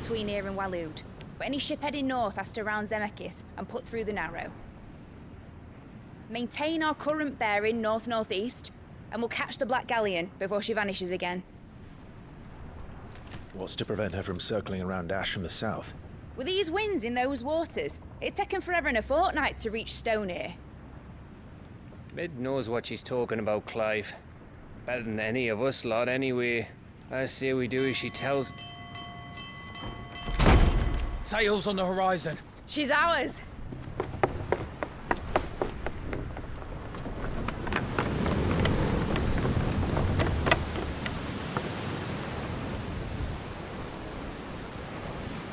between here and Waloed, but any ship heading north has to round Zemeckis and put through the Narrow. Maintain our current bearing north-northeast, and we'll catch the Black Galleon before she vanishes again. What's to prevent her from circling around Ash from the south? With these winds in those waters, it'd taken forever and a fortnight to reach Stonehenge. Mid knows what she's talking about, Clive. Better than any of us lot, anyway. I say we do as she tells. Sails on the horizon. She's ours.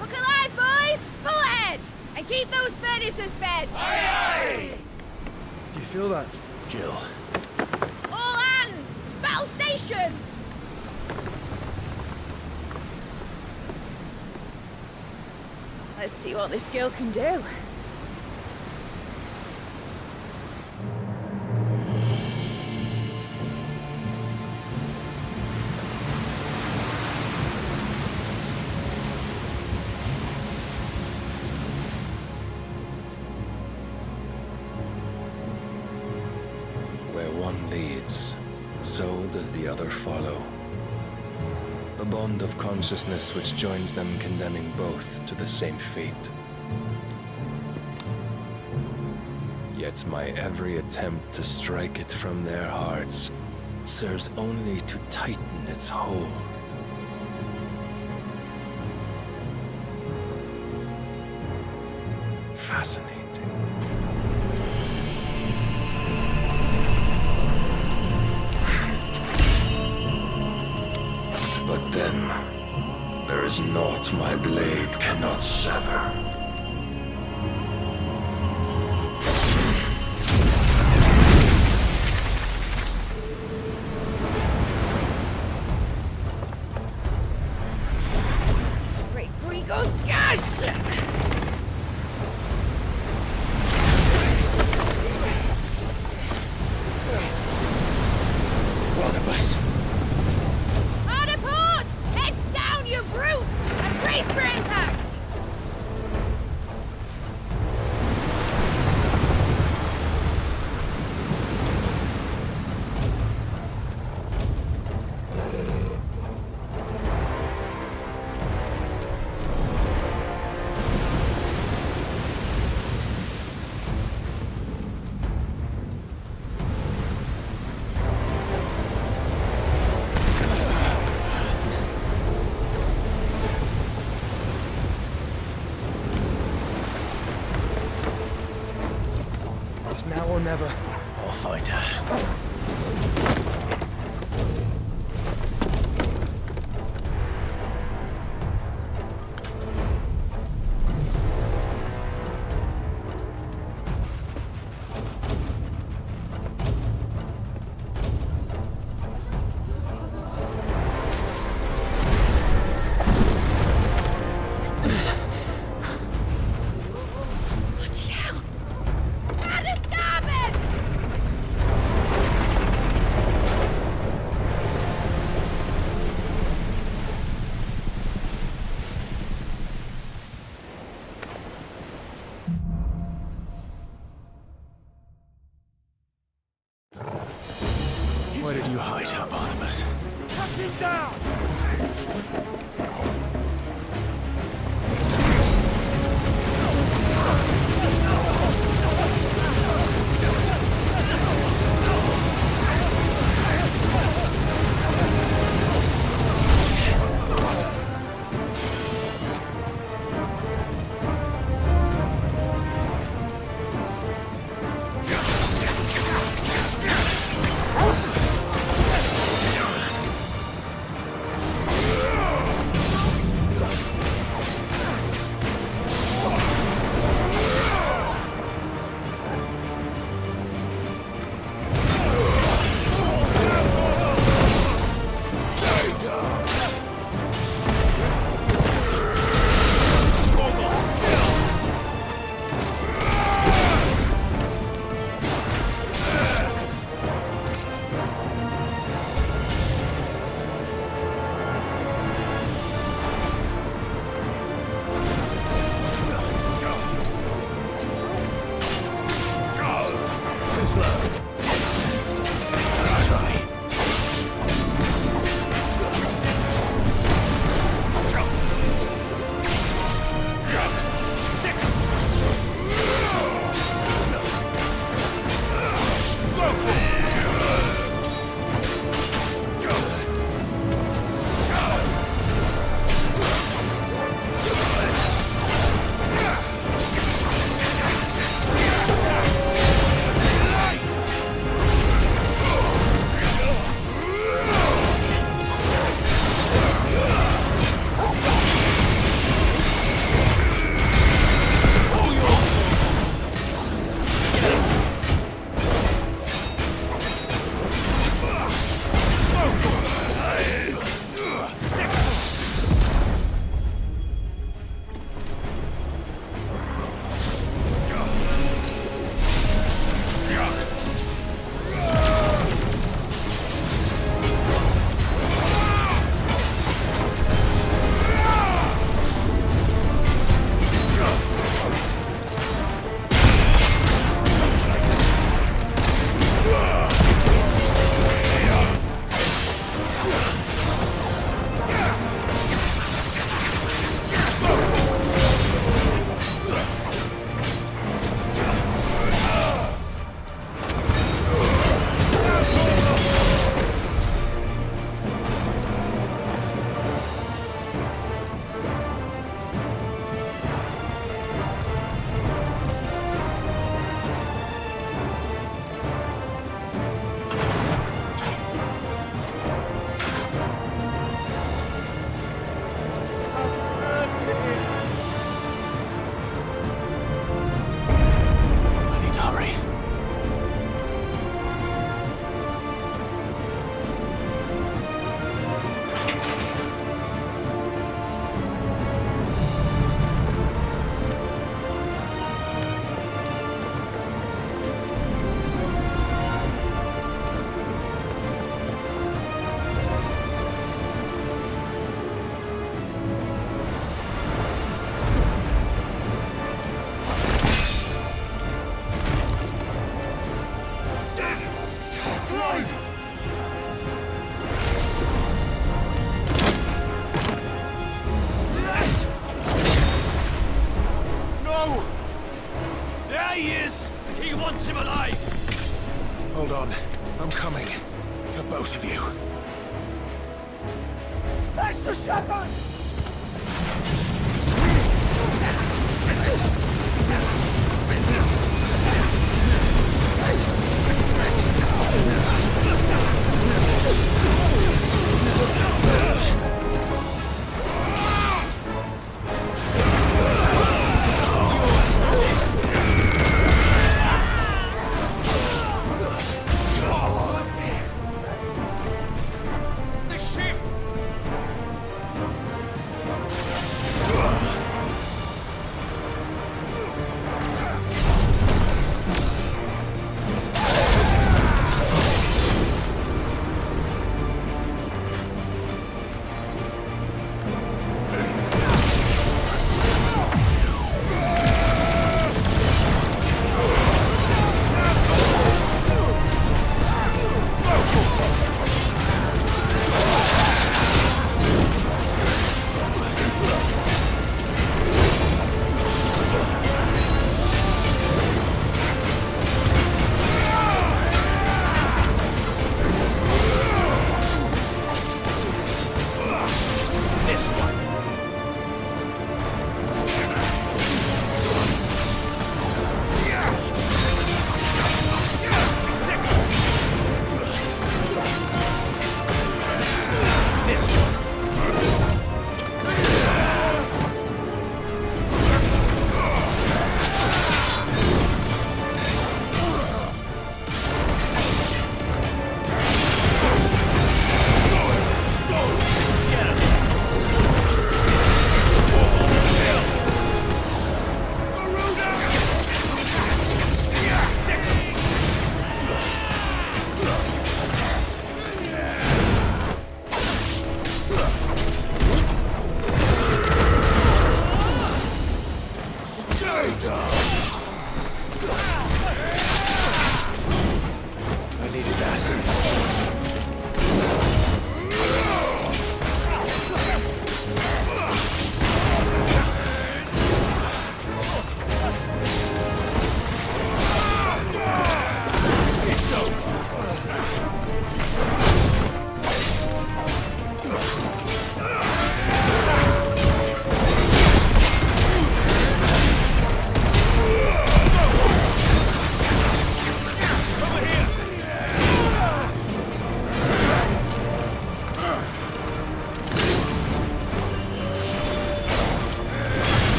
Look alive, boys! Full ahead! And keep those furnaces fed! Aye, aye! Do you feel that, Jill? All hands! Battle stations! Let's see what this girl can do. Where one leads, so does the other follow. The bond of consciousness which joins them condemning both to the same fate. Yet my every attempt to strike it from their hearts serves only to tighten its hold. Fascinating. But then, there is naught my blade cannot sever. Great Grigos, gosh! Barnabas! Hard port! Heads down, you brutes! And brace for impact! It's now or never. I'll find her. Bloody hell! Out of starboard! Where did you hide her, Barnabas? Cut him down! slow. Let's try. I need to hurry. No! There he is! He wants him alive! Hold on. I'm coming. For both of you. Extra shotguns! The ship!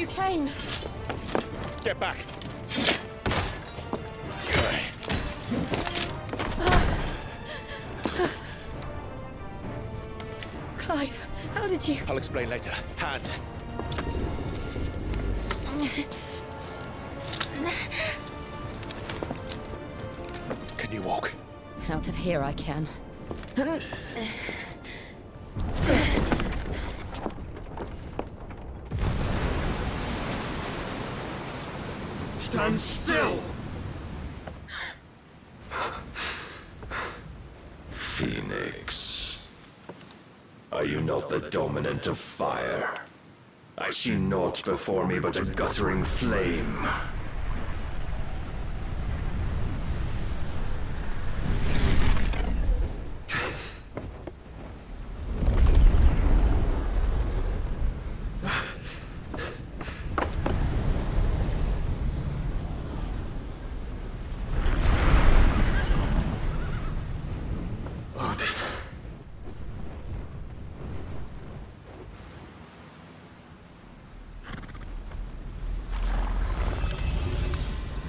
You came. Get back! Clive, how did you... I'll explain later. Hands! Can you walk? Out of here I can. Stand still! Phoenix. Are you not the dominant of fire? I see naught before me but a guttering flame.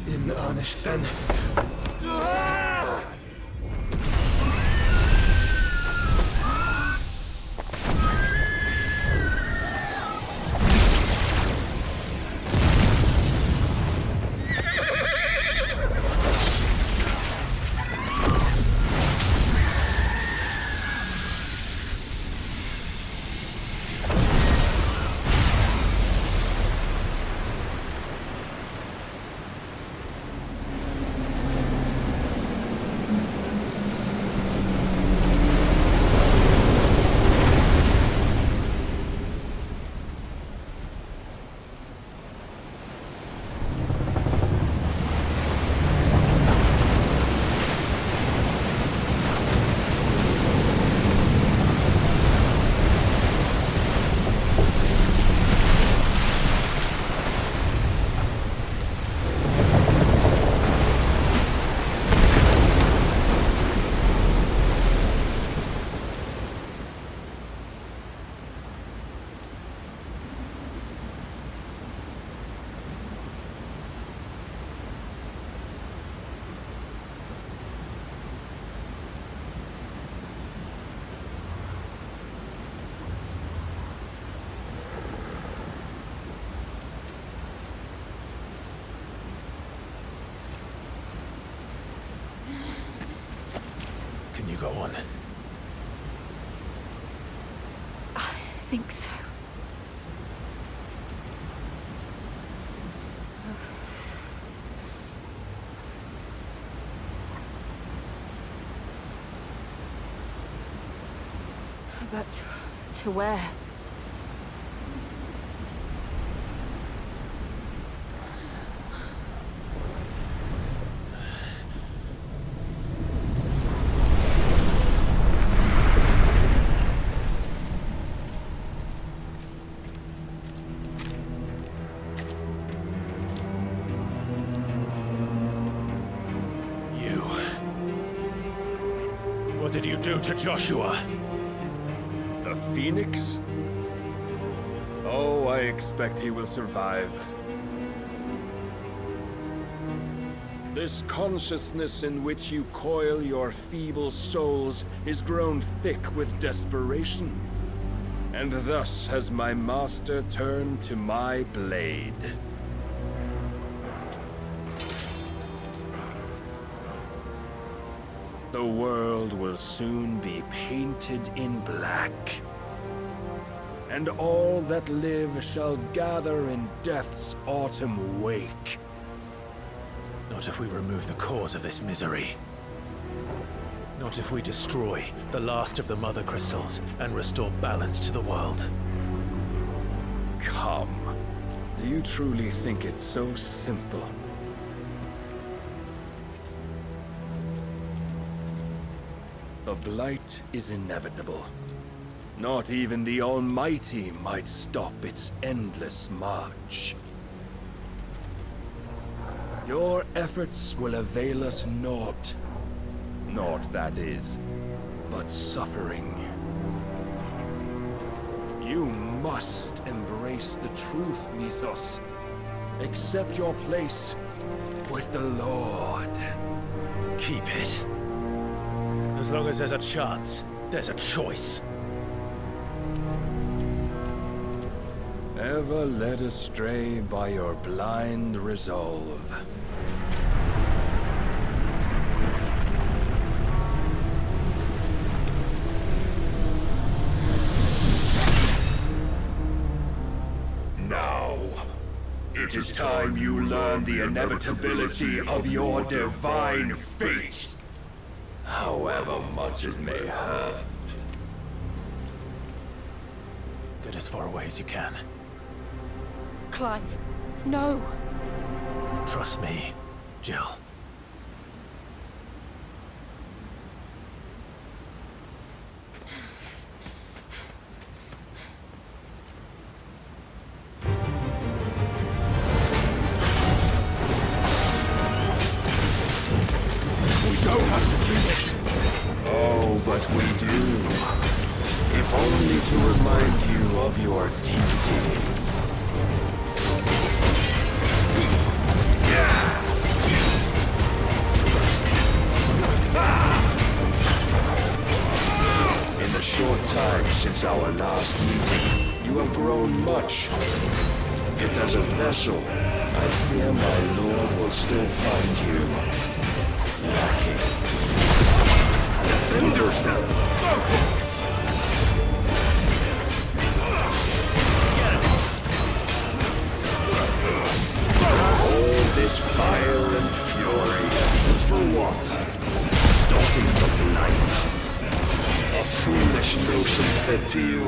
In earnest, then. Can you go on? I think so. But to where? What did you do to Joshua? The Phoenix? Oh, I expect he will survive. This consciousness in which you coil your feeble souls is grown thick with desperation. And thus has my master turned to my blade. The world will soon be painted in black. And all that live shall gather in death's autumn wake. Not if we remove the cause of this misery. Not if we destroy the last of the Mother Crystals and restore balance to the world. Come. Do you truly think it's so simple? The Blight is inevitable. Not even the Almighty might stop its endless march. Your efforts will avail us naught. Naught, that is, but suffering. You must embrace the truth, Mythos. Accept your place with the Lord. Keep it. As long as there's a chance, there's a choice. Ever led astray by your blind resolve. Now, it is time you learn the inevitability of your divine fate, however much it may hurt. Get as far away as you can. Clive, no. Trust me, Jill. Oh, but we do. If only to remind you of your duty. In the short time since our last meeting, you have grown much. Yet as a vessel, I fear my lord will still find you lacking. Defend yourself! All this fire and fury, for what? Stopping the blight. A foolish notion fed to you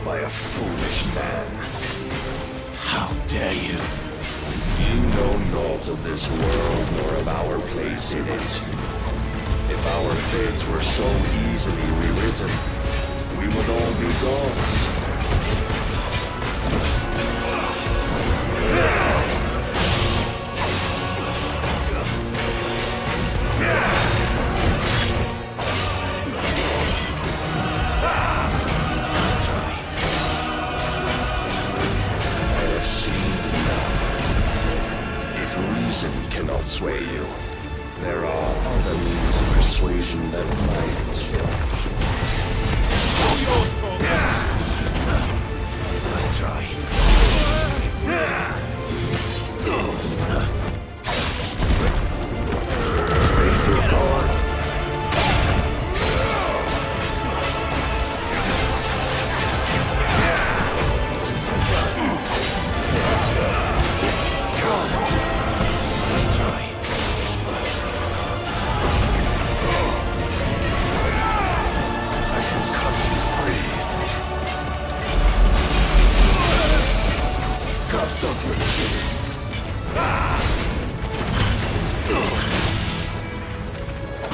by a foolish man. How dare you? You know naught of this world nor of our place in it. If our fates were so easily rewritten, we would all be gods. Cannot sway you. There are other means of persuasion that might. All yours, Torg. Let's try. Raise your guard.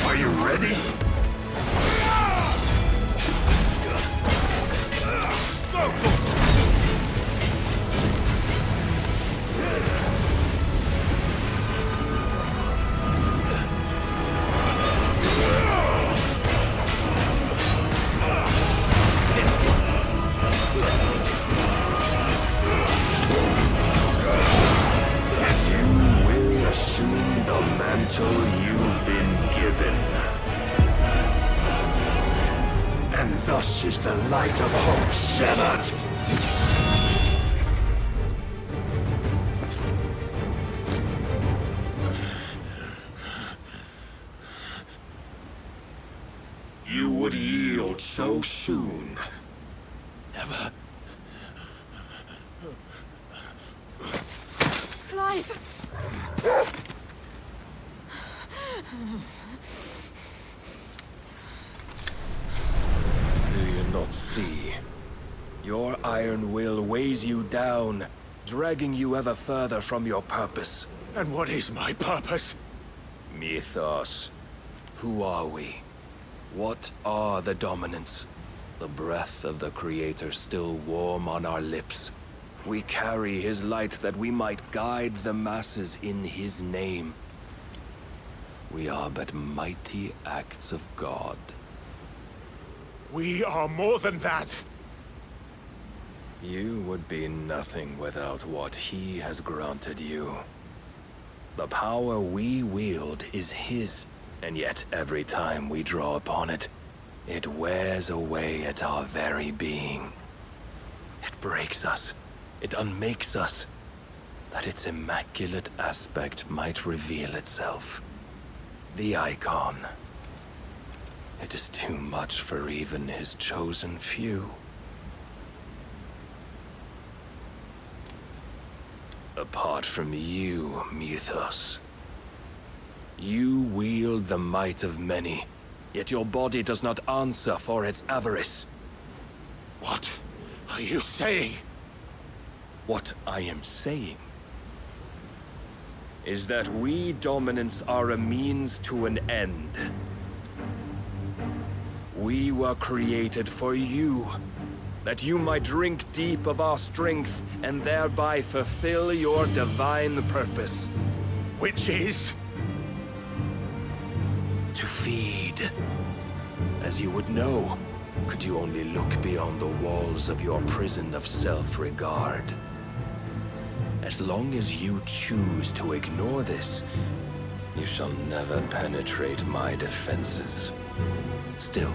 Are you ready? You've been given. And thus is the light of hope severed. You would yield so soon. Never. Clive! Do you not see? Your iron will weighs you down, dragging you ever further from your purpose. And what is my purpose? Mythos. Who are we? What are the dominants? The breath of the Creator still warm on our lips. We carry his light that we might guide the masses in his name. We are but mighty acts of God. We are more than that. You would be nothing without what he has granted you. The power we wield is his, and yet every time we draw upon it, it wears away at our very being. It breaks us. It unmakes us, that its immaculate aspect might reveal itself. The icon. It is too much for even his chosen few. Apart from you, Mythos. You wield the might of many, yet your body does not answer for its avarice. What are you saying? What I am saying is that we dominants are a means to an end. We were created for you, that you might drink deep of our strength and thereby fulfill your divine purpose. Which is? To feed. As you would know, could you only look beyond the walls of your prison of self-regard. As long as you choose to ignore this, you shall never penetrate my defenses. Still,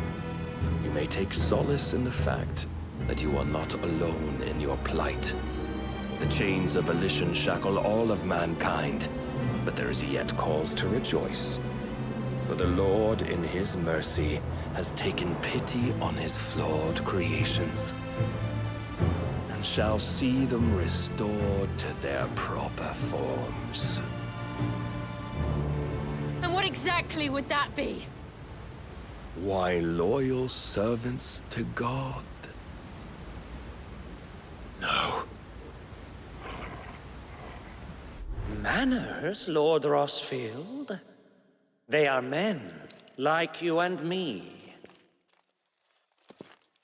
you may take solace in the fact that you are not alone in your plight. The chains of volition shackle all of mankind, but there is yet cause to rejoice. For the Lord, in his mercy, has taken pity on his flawed creations, and shall see them restored to their proper forms. And what exactly would that be? Why, loyal servants to God. No. Manners, Lord Rossfield? They are men, like you and me.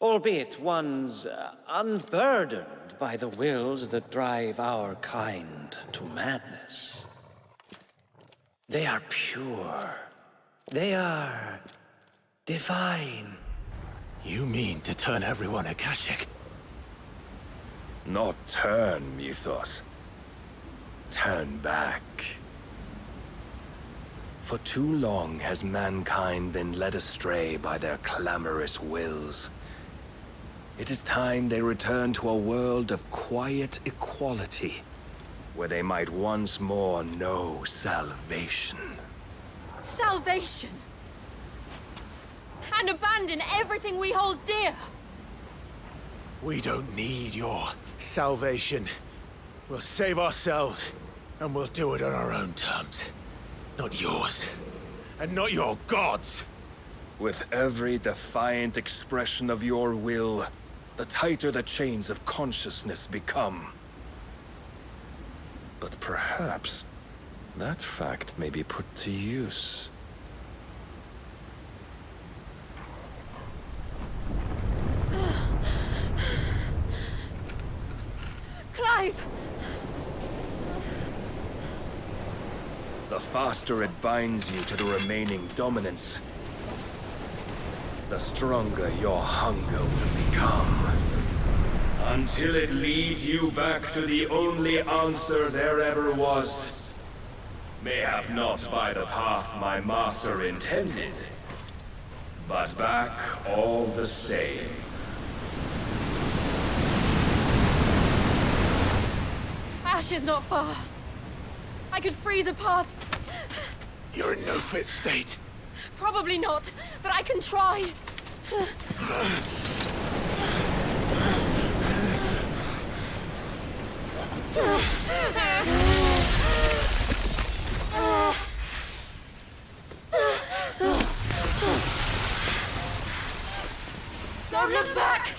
Albeit ones unburdened by the wills that drive our kind to madness. They are pure. They are divine. You mean to turn everyone Akashic? Not turn, Mythos. Turn back. For too long has mankind been led astray by their clamorous wills. It is time they return to a world of quiet equality, where they might once more know salvation. Salvation! And abandon everything we hold dear! We don't need your salvation. We'll save ourselves, and we'll do it on our own terms. Not yours. And not your gods! With every defiant expression of your will, the tighter the chains of consciousness become. But perhaps that fact may be put to use. Clive! The faster it binds you to the remaining dominance, the stronger your hunger will become. Until it leads you back to the only answer there ever was. Mayhap not by the path my master intended, but back all the same. Ash is not far. I could freeze a path. You're in no fit state. Probably not, but I can try. Don't look back!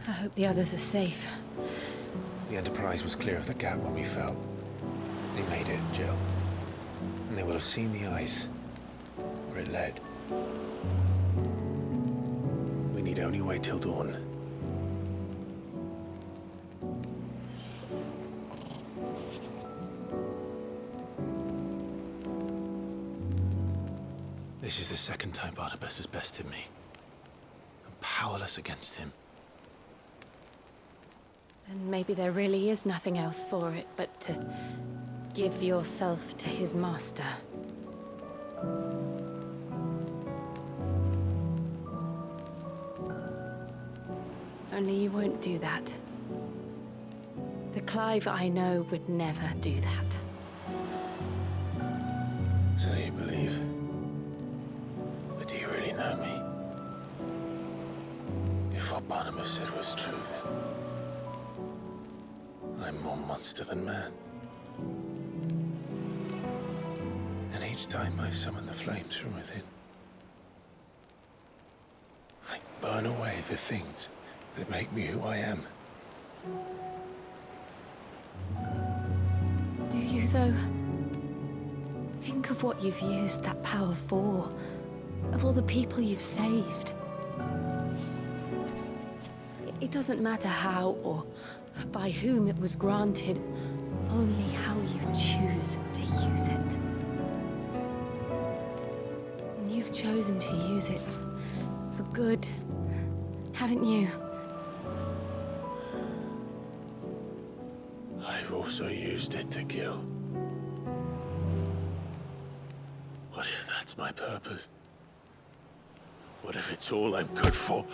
I hope the others are safe. The Enterprise was clear of the gap when we fell. They made it, Jill. And they will have seen the ice, where it led. We need only wait till dawn. This is the second time Barnabas has bested me. I'm powerless against him. And maybe there really is nothing else for it but to give yourself to his master. Only you won't do that. The Clive I know would never do that. So you believe? But do you really know me? If what Barnabas said was true, then I'm more monster than man. And each time I summon the flames from within, I burn away the things that make me who I am. Do you, though? Think of what you've used that power for, of all the people you've saved. It doesn't matter how or by whom it was granted, only how you choose to use it. And you've chosen to use it for good, haven't you? I've also used it to kill. What if that's my purpose? What if it's all I'm good for?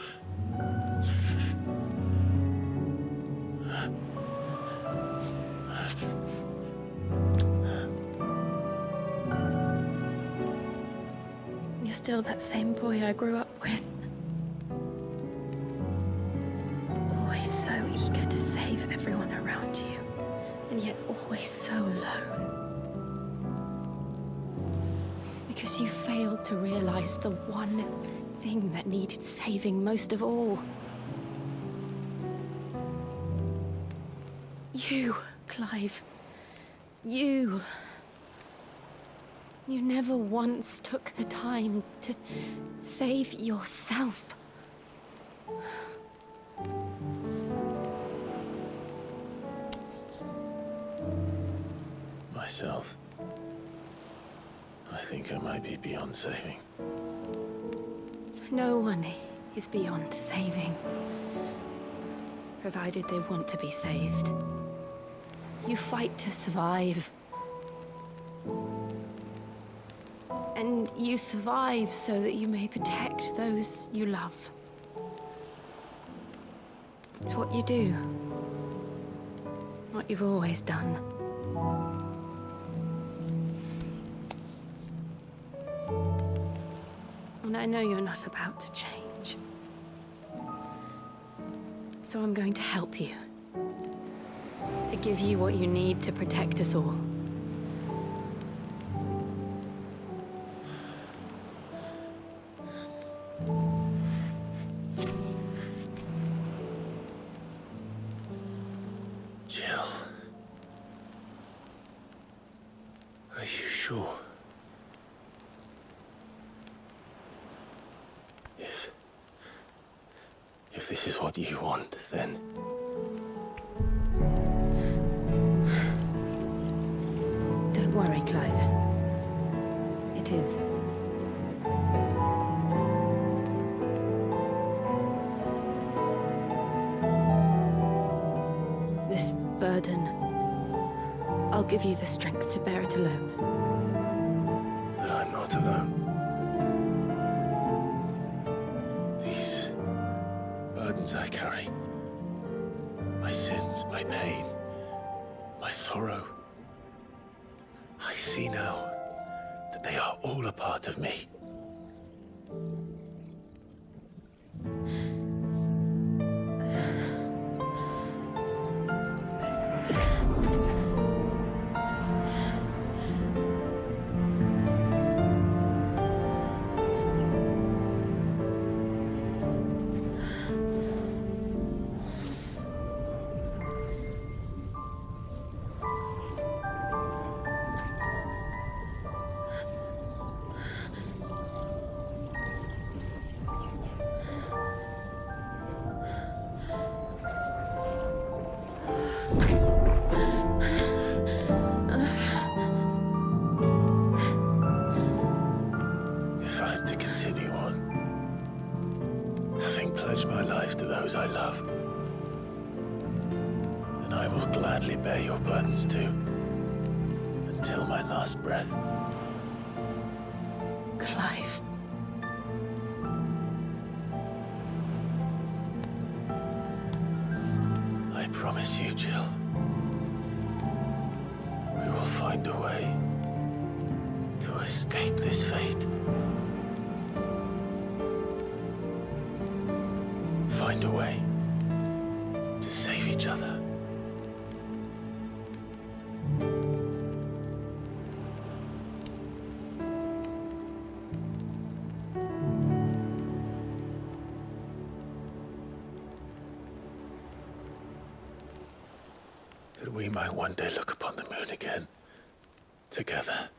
You're still that same boy I grew up with. Always so eager to save everyone around you, and yet always so alone. Because you failed to realize the one thing that needed saving most of all. You, Clive. You. You never once took the time to save yourself. Myself. I think I might be beyond saving. No one is beyond saving, provided they want to be saved. You fight to survive. And you survive so that you may protect those you love. It's what you do. What you've always done. And I know you're not about to change. So I'm going to help you. To give you what you need to protect us all. Jill. Are you sure? If this is what you want, then... Don't worry, Clive. It is. This burden, I'll give you the strength to bear it alone. But I'm not alone. These burdens I carry, my sins, my pain, my sorrow, I see now that they are all a part of me. those I love. And I will gladly bear your burdens too, until my last breath. Clive. I promise you, Jill. We will find a way to escape this fate. Find a way to save each other. That we might one day look upon the moon again, together.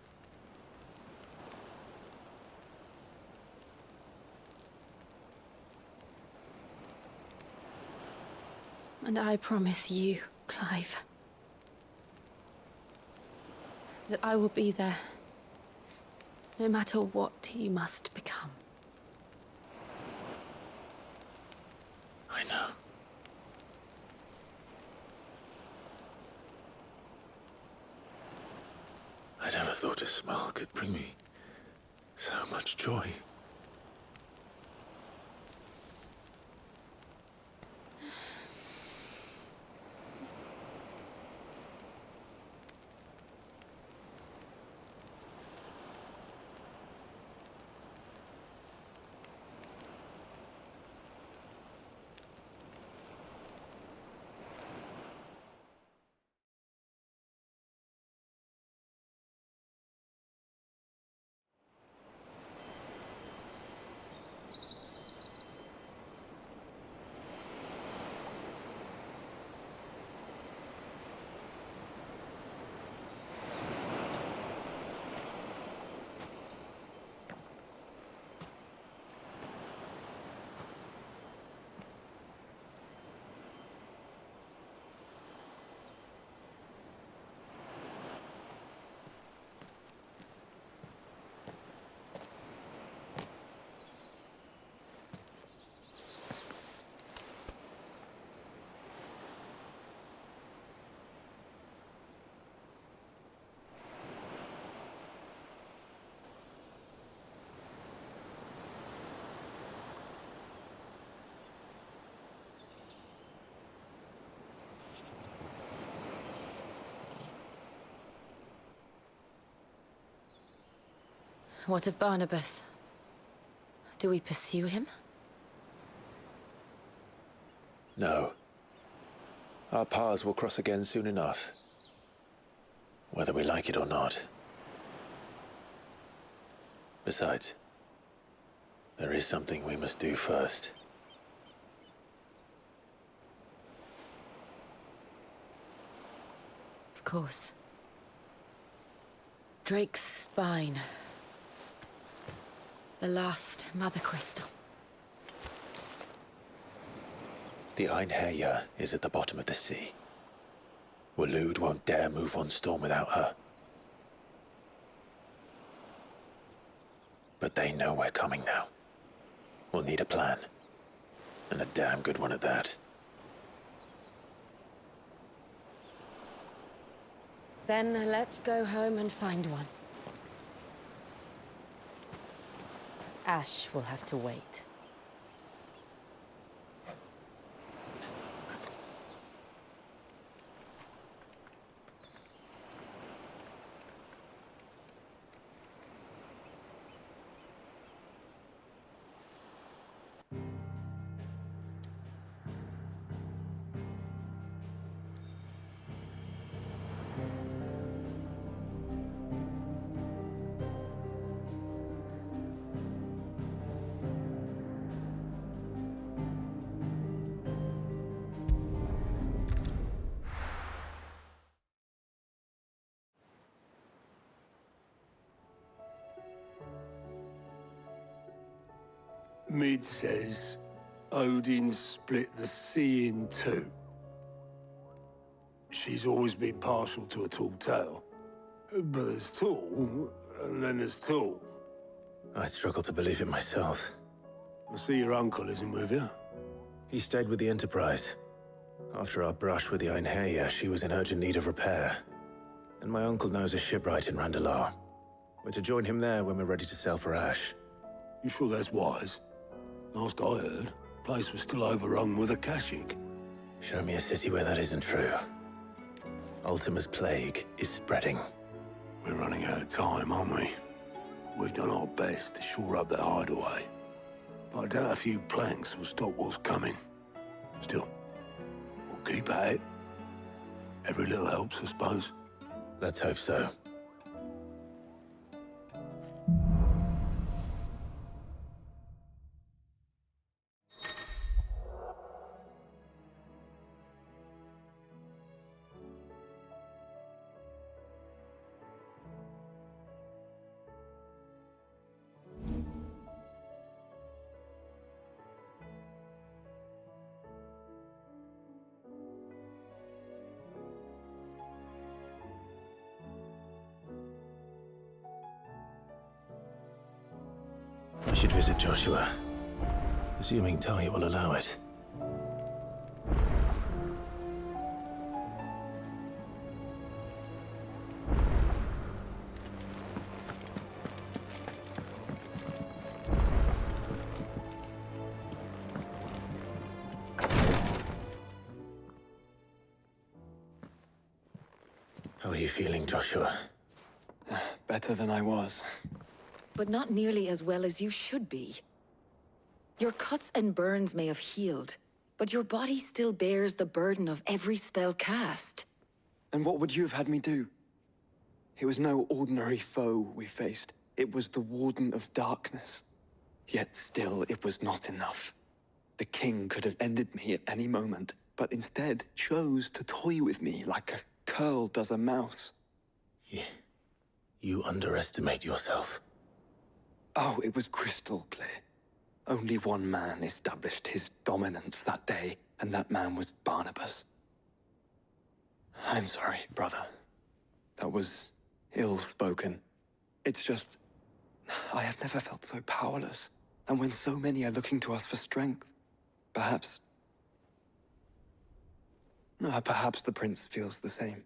And I promise you, Clive, that I will be there, no matter what you must become. I know. I never thought a smile could bring me so much joy. What of Barnabas? Do we pursue him? No. Our paths will cross again soon enough. Whether we like it or not. Besides, there is something we must do first. Of course. Drake's spine. The last Mother Crystal. The Einherjar is at the bottom of the sea. Waloed won't dare move on Storm without her. But they know we're coming now. We'll need a plan. And a damn good one at that. Then let's go home and find one. Ash will have to wait. Mid says Odin split the sea in two. She's always been partial to a tall tale. But there's tall, and then there's tall. I struggle to believe it myself. I see your uncle isn't with you. He stayed with the Enterprise. After our brush with the Einherja, she was in urgent need of repair. And my uncle knows a shipwright in Randalar. We're to join him there when we're ready to sail for Ash. You sure that's wise? Last I heard, the place was still overrun with Akashic. Show me a city where that isn't true. Ultima's plague is spreading. We're running out of time, aren't we? We've done our best to shore up their hideaway. But I doubt a few planks will stop what's coming. Still, we'll keep at it. Every little helps, I suppose. Let's hope so. I should visit Joshua, assuming Talia will allow it. How are you feeling, Joshua? Better than I was. But not nearly as well as you should be. Your cuts and burns may have healed, but your body still bears the burden of every spell cast. And what would you have had me do? It was no ordinary foe we faced. It was the Warden of Darkness. Yet still, it was not enough. The King could have ended me at any moment, but instead chose to toy with me like a curl does a mouse. You underestimate yourself. Oh, it was crystal clear. Only one man established his dominance that day, and that man was Barnabas. I'm sorry, brother. That was ill-spoken. It's just... I have never felt so powerless. And when so many are looking to us for strength, perhaps the Prince feels the same.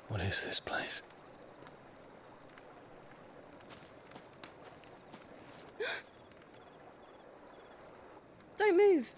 What is this place? Don't move.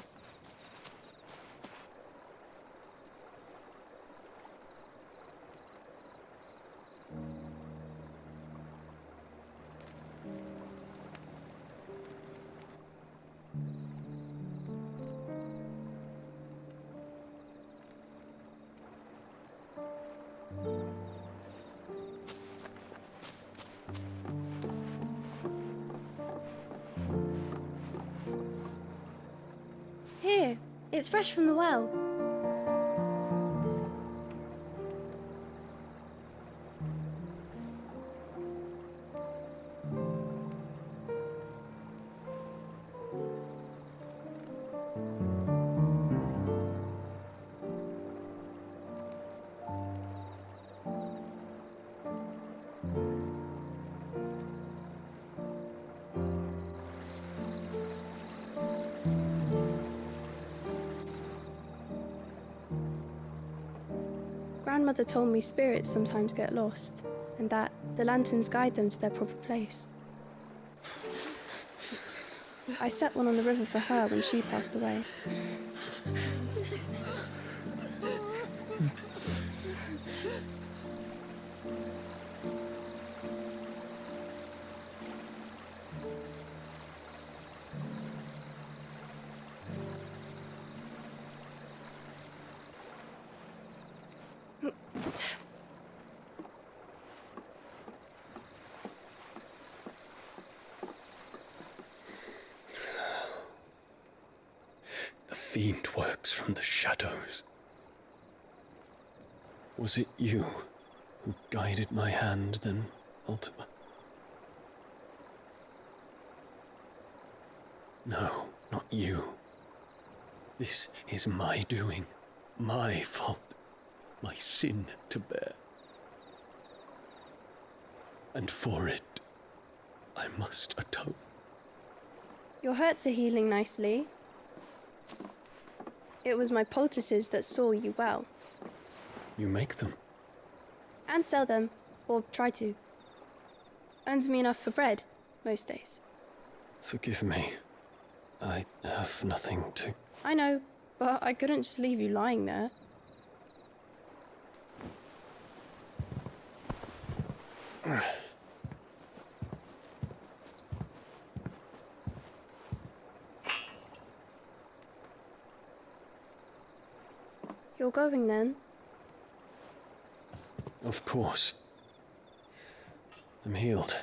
Here, it's fresh from the well. Grandmother told me spirits sometimes get lost, and that the lanterns guide them to their proper place. I set one on the river for her when she passed away. fiend works from the shadows. Was it you who guided my hand then, Ultima? No, not you. This is my doing, my fault, my sin to bear. And for it, I must atone. Your hurts are healing nicely. It was my poultices that saw you well. You make them? And sell them, or try to. Earns me enough for bread, most days. Forgive me. I have nothing to... I know, but I couldn't just leave you lying there. You're going then? Of course. I'm healed.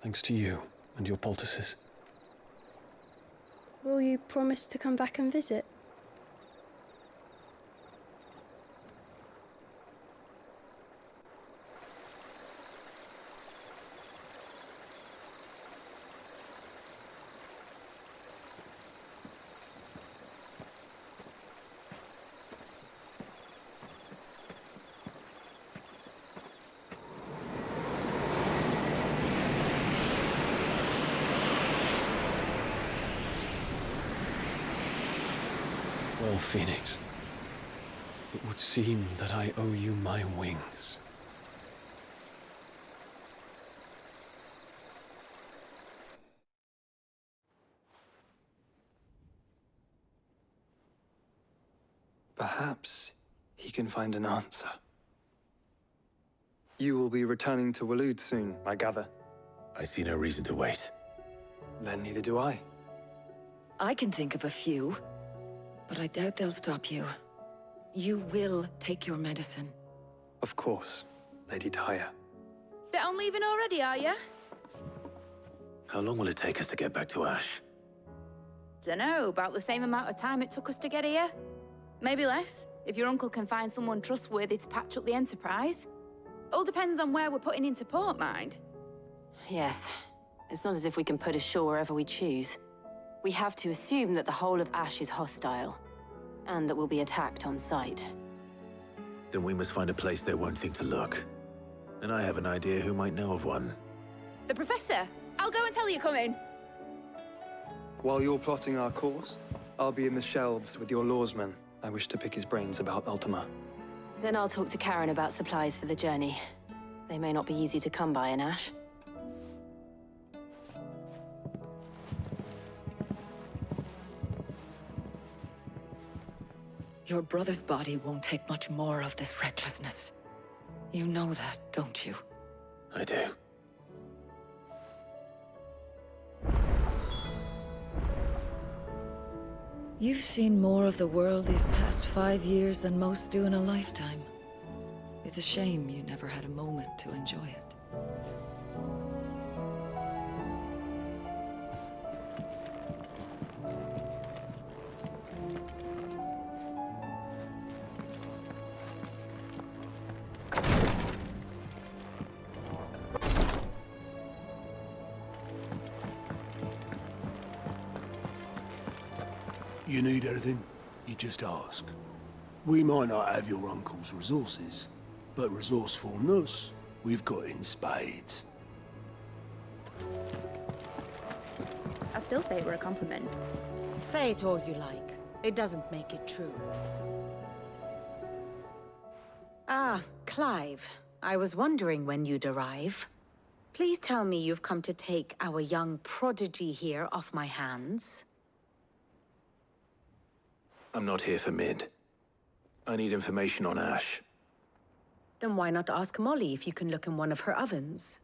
Thanks to you and your poultices. Will you promise to come back and visit? Well, Phoenix, it would seem that I owe you my wings. Perhaps he can find an answer. You will be returning to Waloed soon, I gather. I see no reason to wait. Then neither do I. I can think of a few, but I doubt they'll stop you. You will take your medicine. Of course, Lady Daya. Set on leaving already, are you? How long will it take us to get back to Ash? Dunno, about the same amount of time it took us to get here. Maybe less, if your uncle can find someone trustworthy to patch up the Enterprise. All depends on where we're putting into port, mind. Yes. It's not as if we can put ashore wherever we choose. We have to assume that the whole of Ash is hostile, and that we'll be attacked on sight. Then we must find a place they won't think to look. And I have an idea who might know of one. The Professor! I'll go and tell you come in. While you're plotting our course, I'll be in the shelves with your lawsman. I wish to pick his brains about Ultima. Then I'll talk to Karen about supplies for the journey. They may not be easy to come by in Ash. Your brother's body won't take much more of this recklessness. You know that, don't you? I do. You've seen more of the world these past 5 years than most do in a lifetime. It's a shame you never had a moment to enjoy it. You need anything, you just ask. We might not have your uncle's resources, but resourcefulness, we've got in spades. I still say we're a compliment. Say it all you like. It doesn't make it true. Ah, Clive. I was wondering when you'd arrive. Please tell me you've come to take our young prodigy here off my hands. I'm not here for Mid. I need information on Ash. Then why not ask Molly if you can look in one of her ovens?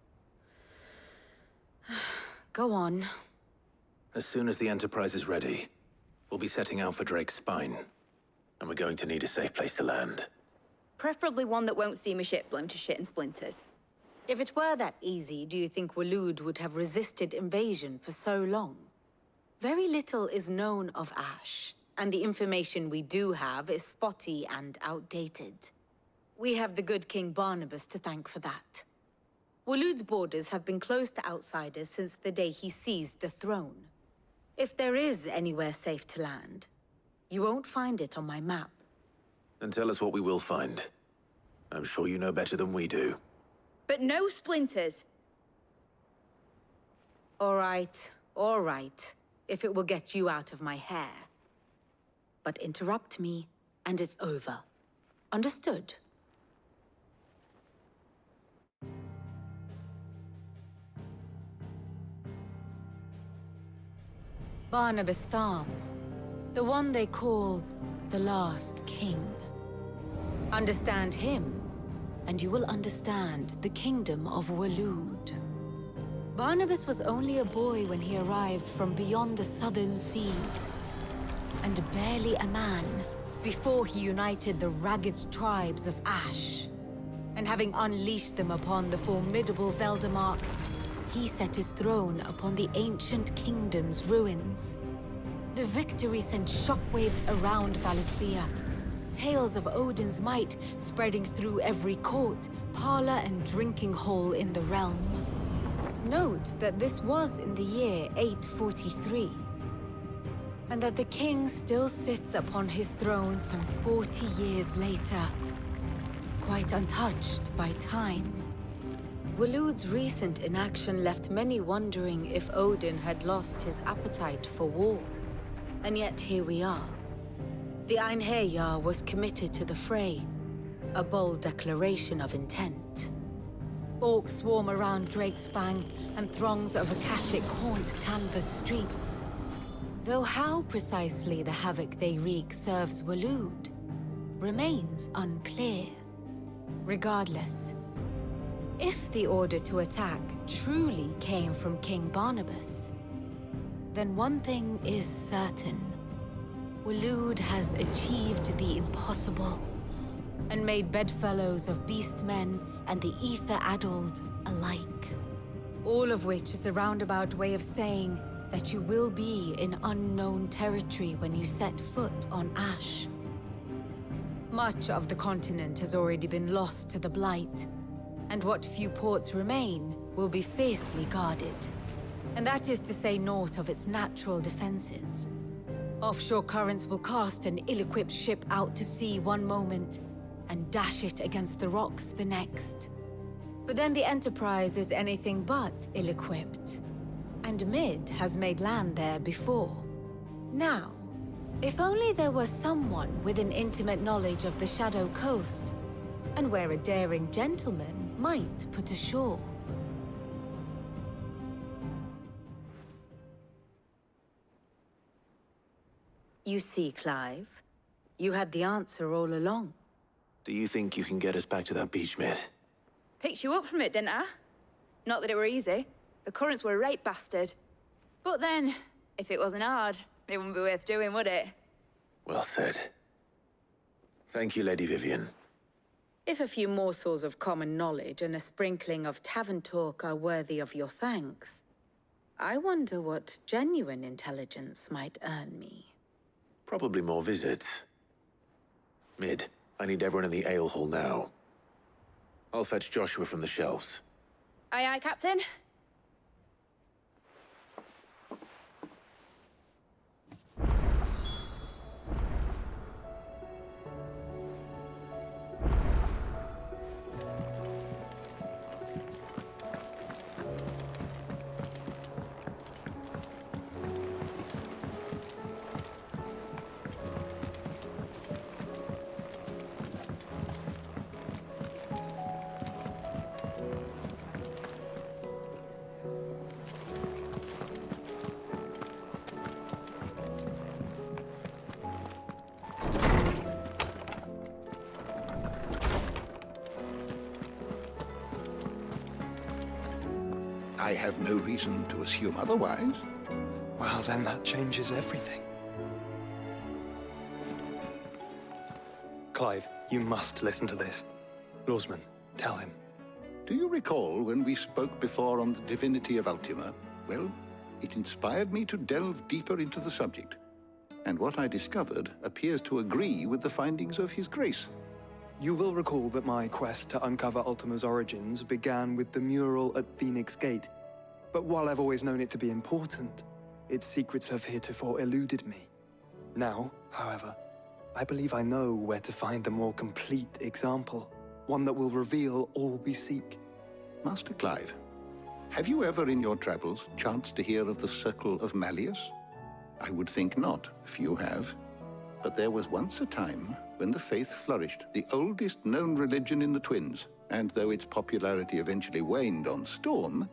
Go on. As soon as the Enterprise is ready, we'll be setting out for Drake's Spine. And we're going to need a safe place to land. Preferably one that won't see my ship blown to shit and splinters. If it were that easy, do you think Waloed would have resisted invasion for so long? Very little is known of Ash, and the information we do have is spotty and outdated. We have the good King Barnabas to thank for that. Waloed's borders have been closed to outsiders since the day he seized the throne. If there is anywhere safe to land, you won't find it on my map. Then tell us what we will find. I'm sure you know better than we do. But no splinters. All right, if it will get you out of my hair. But interrupt me, and it's over. Understood? Barnabas Tharm, the one they call the Last King. Understand him, and you will understand the kingdom of Waloed. Barnabas was only a boy when he arrived from beyond the southern seas, and barely a man before he united the ragged tribes of Ash. And having unleashed them upon the formidable Veldemark, he set his throne upon the ancient kingdom's ruins. The victory sent shockwaves around Valisthea, tales of Odin's might spreading through every court, parlor, and drinking hole in the realm. Note that this was in the year 843, and that the king still sits upon his throne some 40 years later, quite untouched by time. Waloed's recent inaction left many wondering if Odin had lost his appetite for war. And yet here we are. The Einherjar was committed to the fray, a bold declaration of intent. Orcs swarm around Drake's Fang, and throngs of Akashic haunt canvas streets. Though how precisely the havoc they wreak serves Waloed remains unclear. Regardless, if the order to attack truly came from King Barnabas, then one thing is certain. Waloed has achieved the impossible, and made bedfellows of beastmen and the ether-addled alike. All of which is a roundabout way of saying that you will be in unknown territory when you set foot on Ash. Much of the continent has already been lost to the Blight, and what few ports remain will be fiercely guarded. And that is to say naught of its natural defenses. Offshore currents will cast an ill-equipped ship out to sea one moment, and dash it against the rocks the next. But then the Enterprise is anything but ill-equipped, and Mid has made land there before. Now, if only there were someone with an intimate knowledge of the Shadow Coast, and where a daring gentleman might put ashore. You see, Clive, you had the answer all along. Do you think you can get us back to that beach, Mid? Picked you up from it, didn't I? Not that it were easy. The currents were a right bastard. But then, if it wasn't hard, it wouldn't be worth doing, would it? Well said. Thank you, Lady Vivian. If a few morsels of common knowledge and a sprinkling of tavern talk are worthy of your thanks, I wonder what genuine intelligence might earn me. Probably more visits. Mid, I need everyone in the ale hall now. I'll fetch Joshua from the shelves. Aye, aye, Captain. I have no reason to assume otherwise. Well, then that changes everything. Clive, you must listen to this. Lawsman, tell him. Do you recall when we spoke before on the divinity of Ultima? Well, It inspired me to delve deeper into the subject, and what I discovered appears to agree with the findings of His Grace. You will recall that my quest to uncover Ultima's origins began with the mural at Phoenix Gate. But while I've always known it to be important, its secrets have heretofore eluded me. Now, however, I believe I know where to find the more complete example, one that will reveal all we seek. Master Clive, have you ever in your travels chanced to hear of the Circle of Malleus? I would think not, if you have. But there was once a time when the faith flourished, the oldest known religion in the Twins, and though its popularity eventually waned on Storm,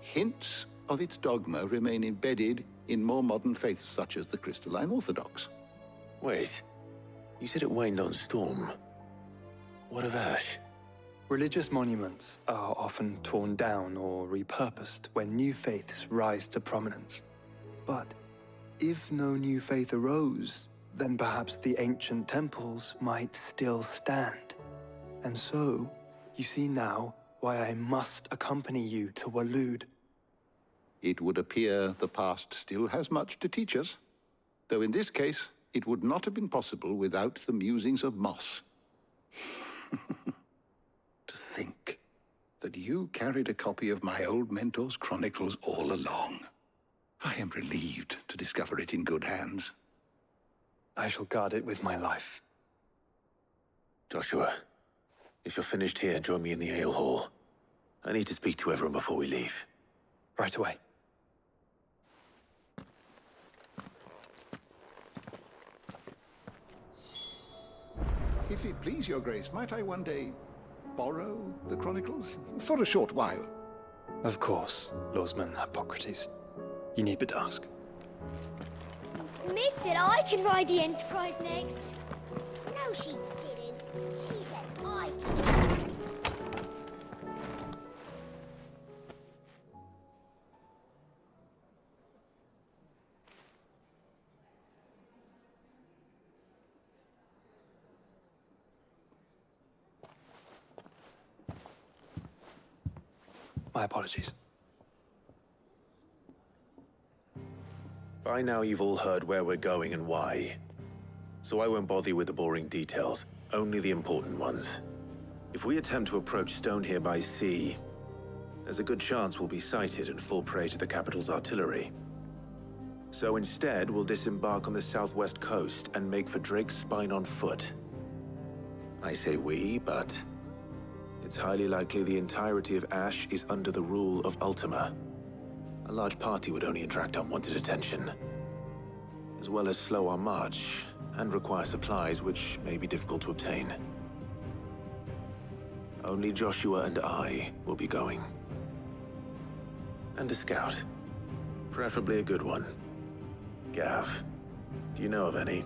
hints of its dogma remain embedded in more modern faiths such as the Crystalline Orthodox. Wait, you said it waned on Storm. What of Ash? Religious monuments are often torn down or repurposed when new faiths rise to prominence. But if no new faith arose, then perhaps the ancient temples might still stand. And so, you see now why I must accompany you to Waloed. It would appear the past still has much to teach us, though in this case, it would not have been possible without the musings of Moss. To think that you carried a copy of my old mentor's chronicles all along. I am relieved to discover it in good hands. I shall guard it with my life. Joshua, if you're finished here, join me in the ale hall. I need to speak to everyone before we leave. Right away. If it please your grace, might I one day borrow the chronicles? For a short while. Of course, Lordsman Hippocrates. You need but ask. Mid said I could ride the Enterprise next. No, she didn't. She said I could. My apologies. By now you've all heard where we're going and why. So I won't bother you with the boring details, only the important ones. If we attempt to approach Stone here by sea, there's a good chance we'll be sighted and fall prey to the capital's artillery. So instead, we'll disembark on the southwest coast and make for Drake's Spine on foot. I say we, but it's highly likely the entirety of Ash is under the rule of Ultima. A large party would only attract unwanted attention, as well as slow our march and require supplies which may be difficult to obtain. Only Joshua and I will be going. And a scout. Preferably a good one. Gav, do you know of any?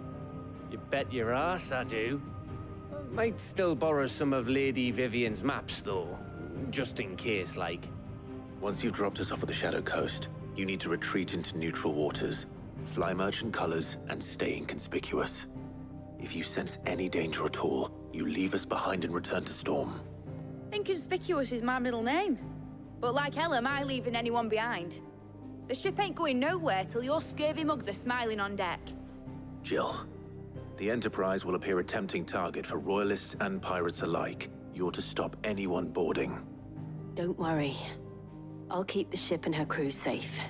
You bet your ass I do. Might still borrow some of Lady Vivian's maps, though. Just in case, like. Once you've dropped us off at the Shadow Coast, you need to retreat into neutral waters, fly merchant colors, and stay inconspicuous. If you sense any danger at all, you leave us behind and return to Storm. Inconspicuous is my middle name. But like hell am I leaving anyone behind. The ship ain't going nowhere till your scurvy mugs are smiling on deck. Jill, the Enterprise will appear a tempting target for royalists and pirates alike. You're to stop anyone boarding. Don't worry. I'll keep the ship and her crew safe.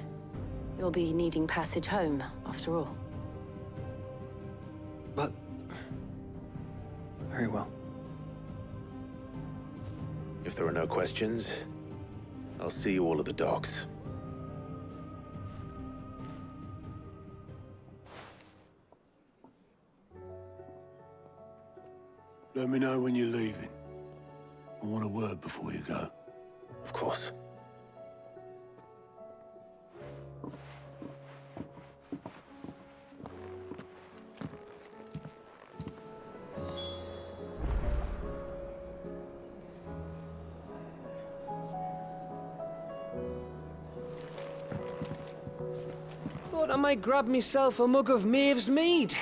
You'll be needing passage home, after all. But... very well. If there are no questions, I'll see you all at the docks. Let me know when you're leaving. I want a word before you go. Of course. Thought I might grab myself a mug of Maeve's mead.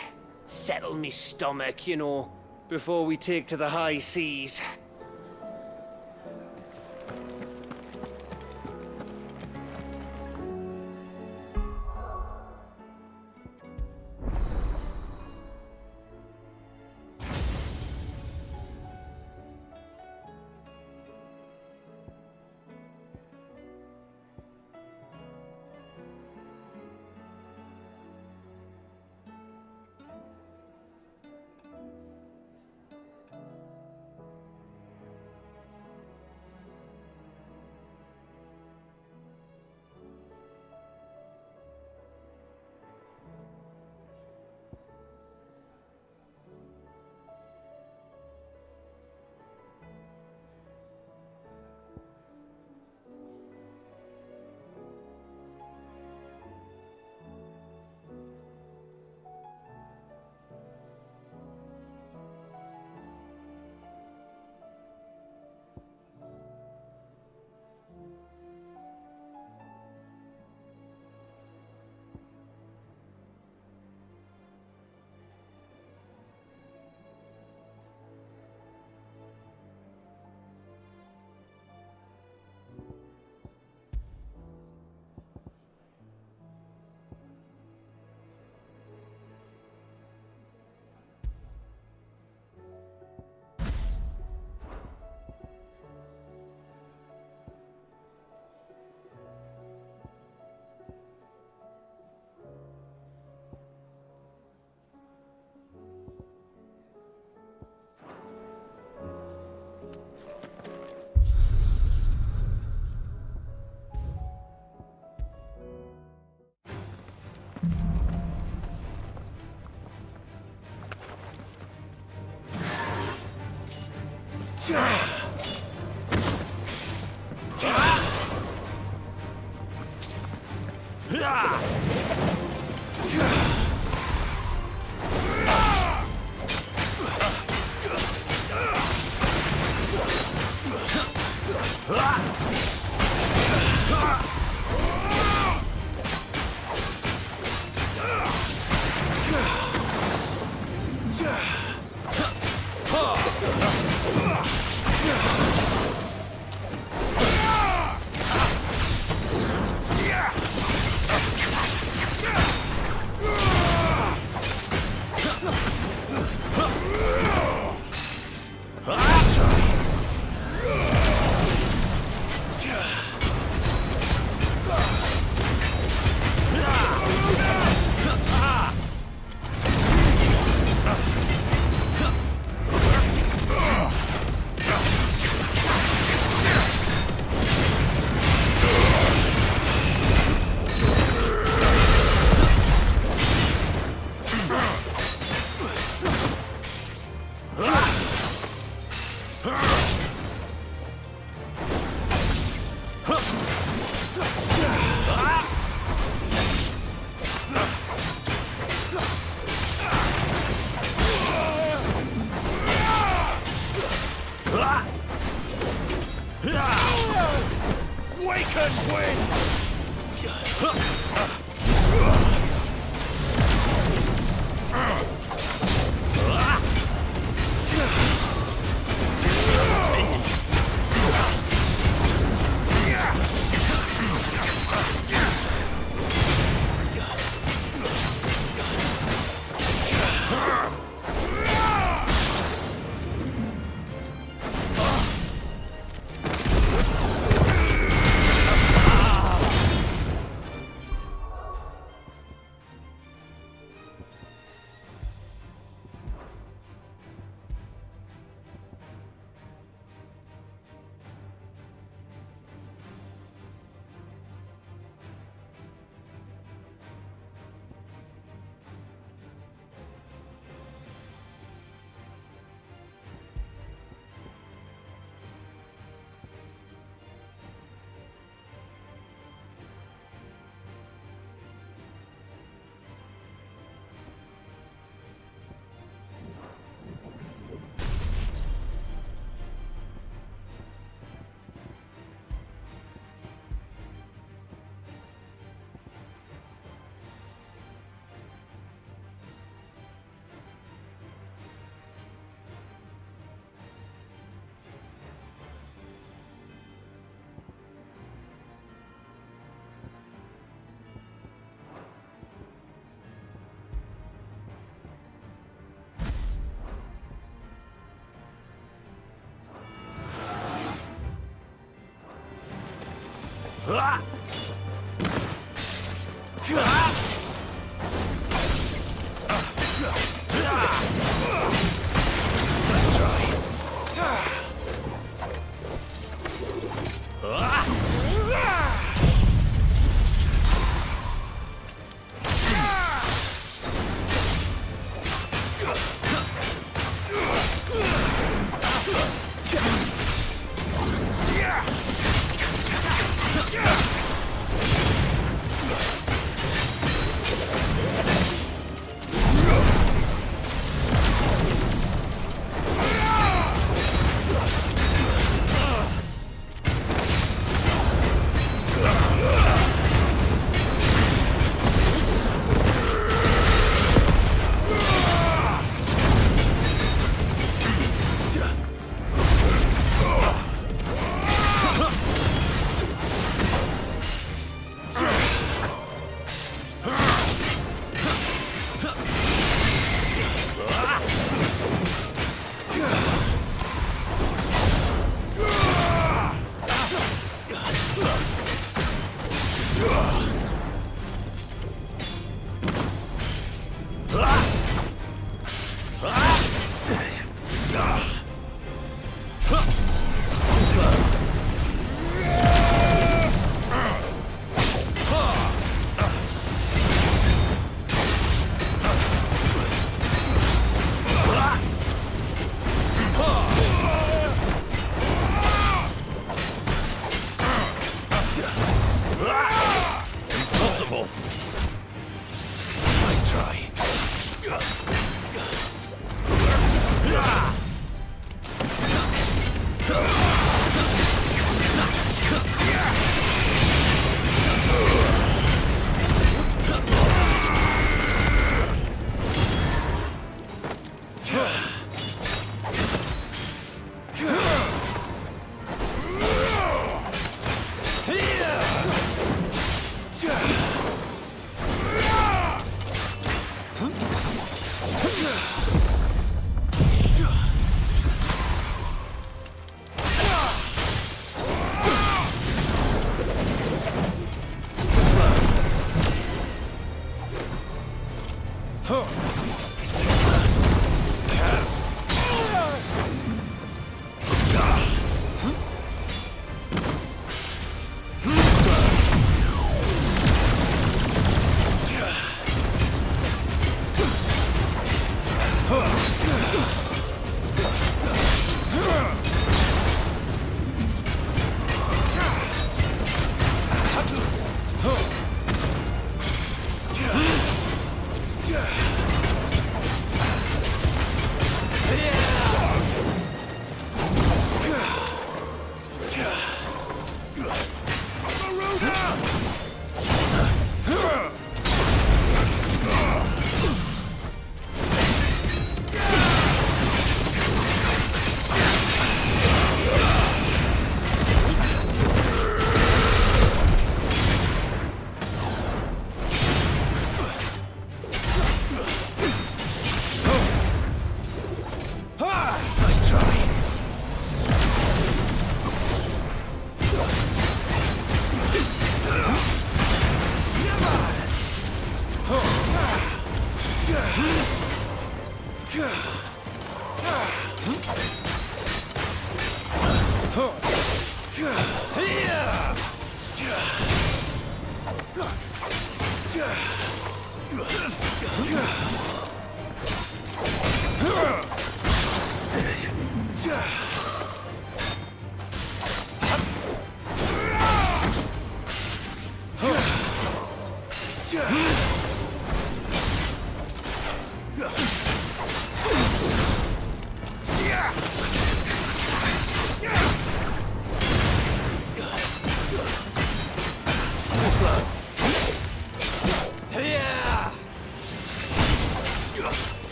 Settle me stomach, you know, before we take to the high seas.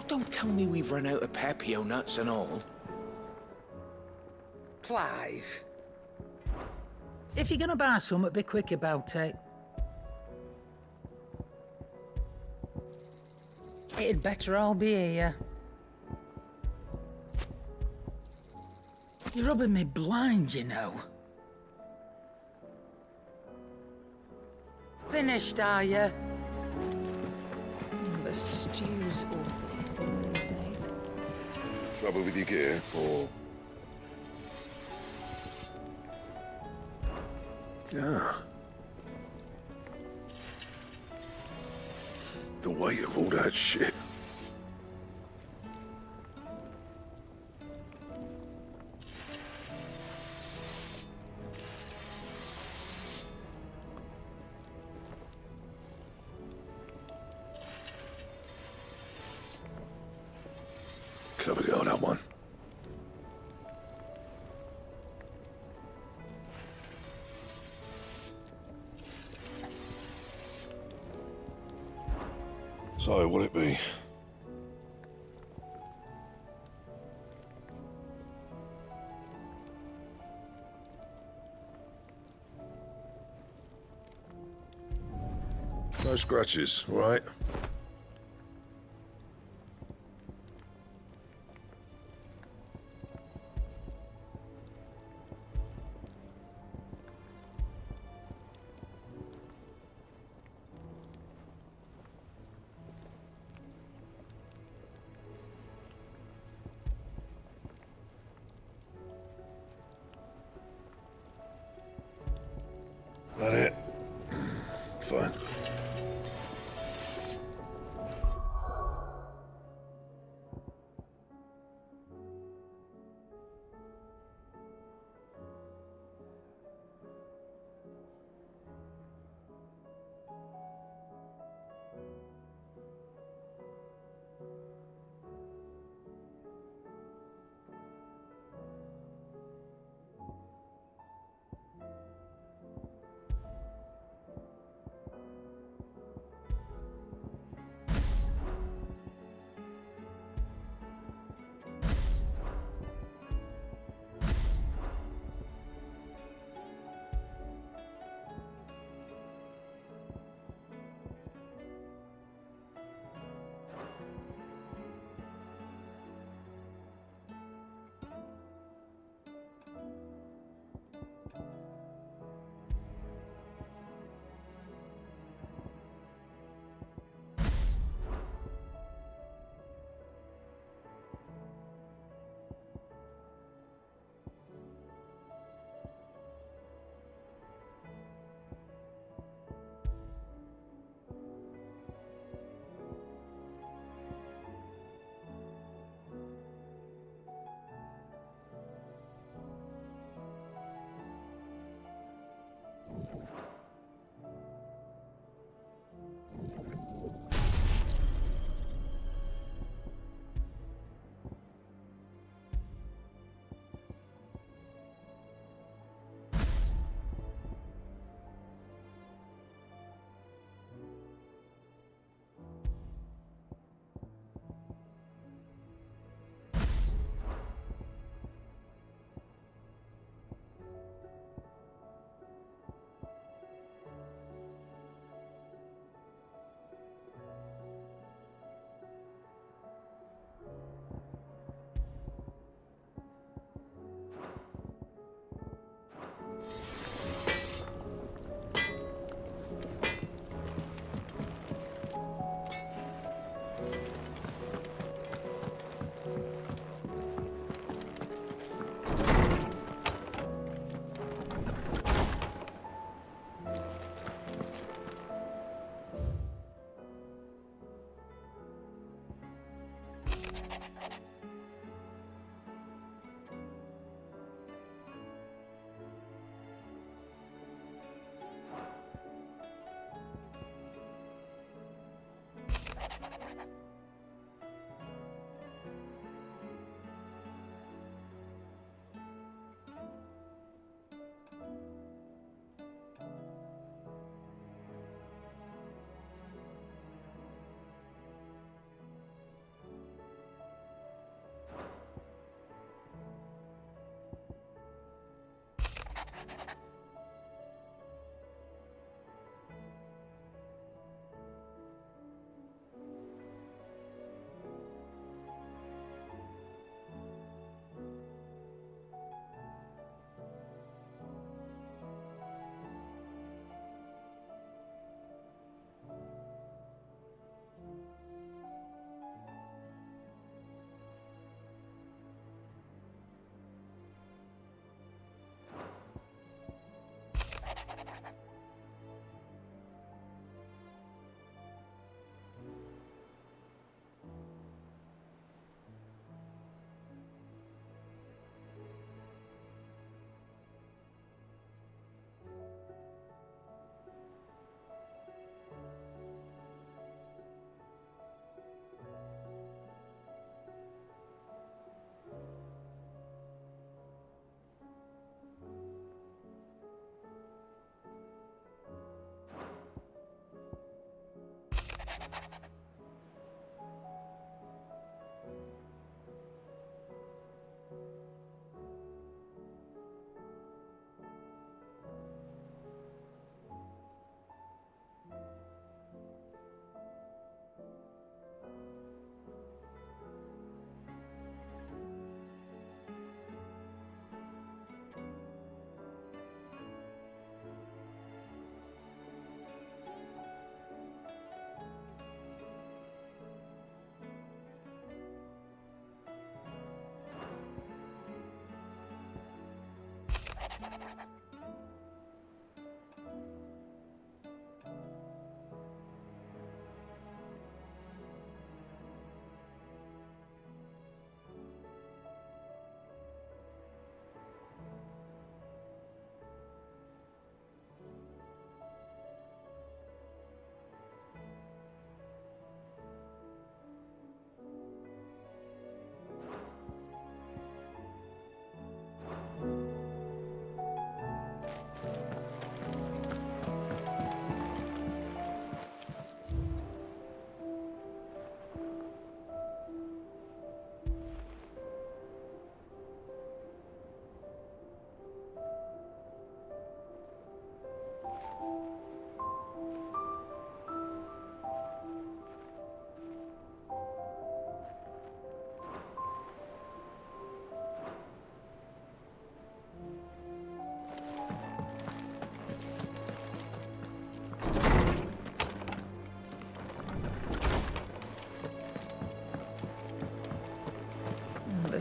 Don't tell me we've run out of Papio nuts and all. Clive. If you're gonna buy something, be quick about it. It'd better all be here. You're rubbing me blind, you know. Finished, are you? The stew's awfully full these days. Trouble with your gear, or... Yeah. The weight of all that shit. Clever girl, that one. So, what'll it be? No scratches, all right? That it? Fine.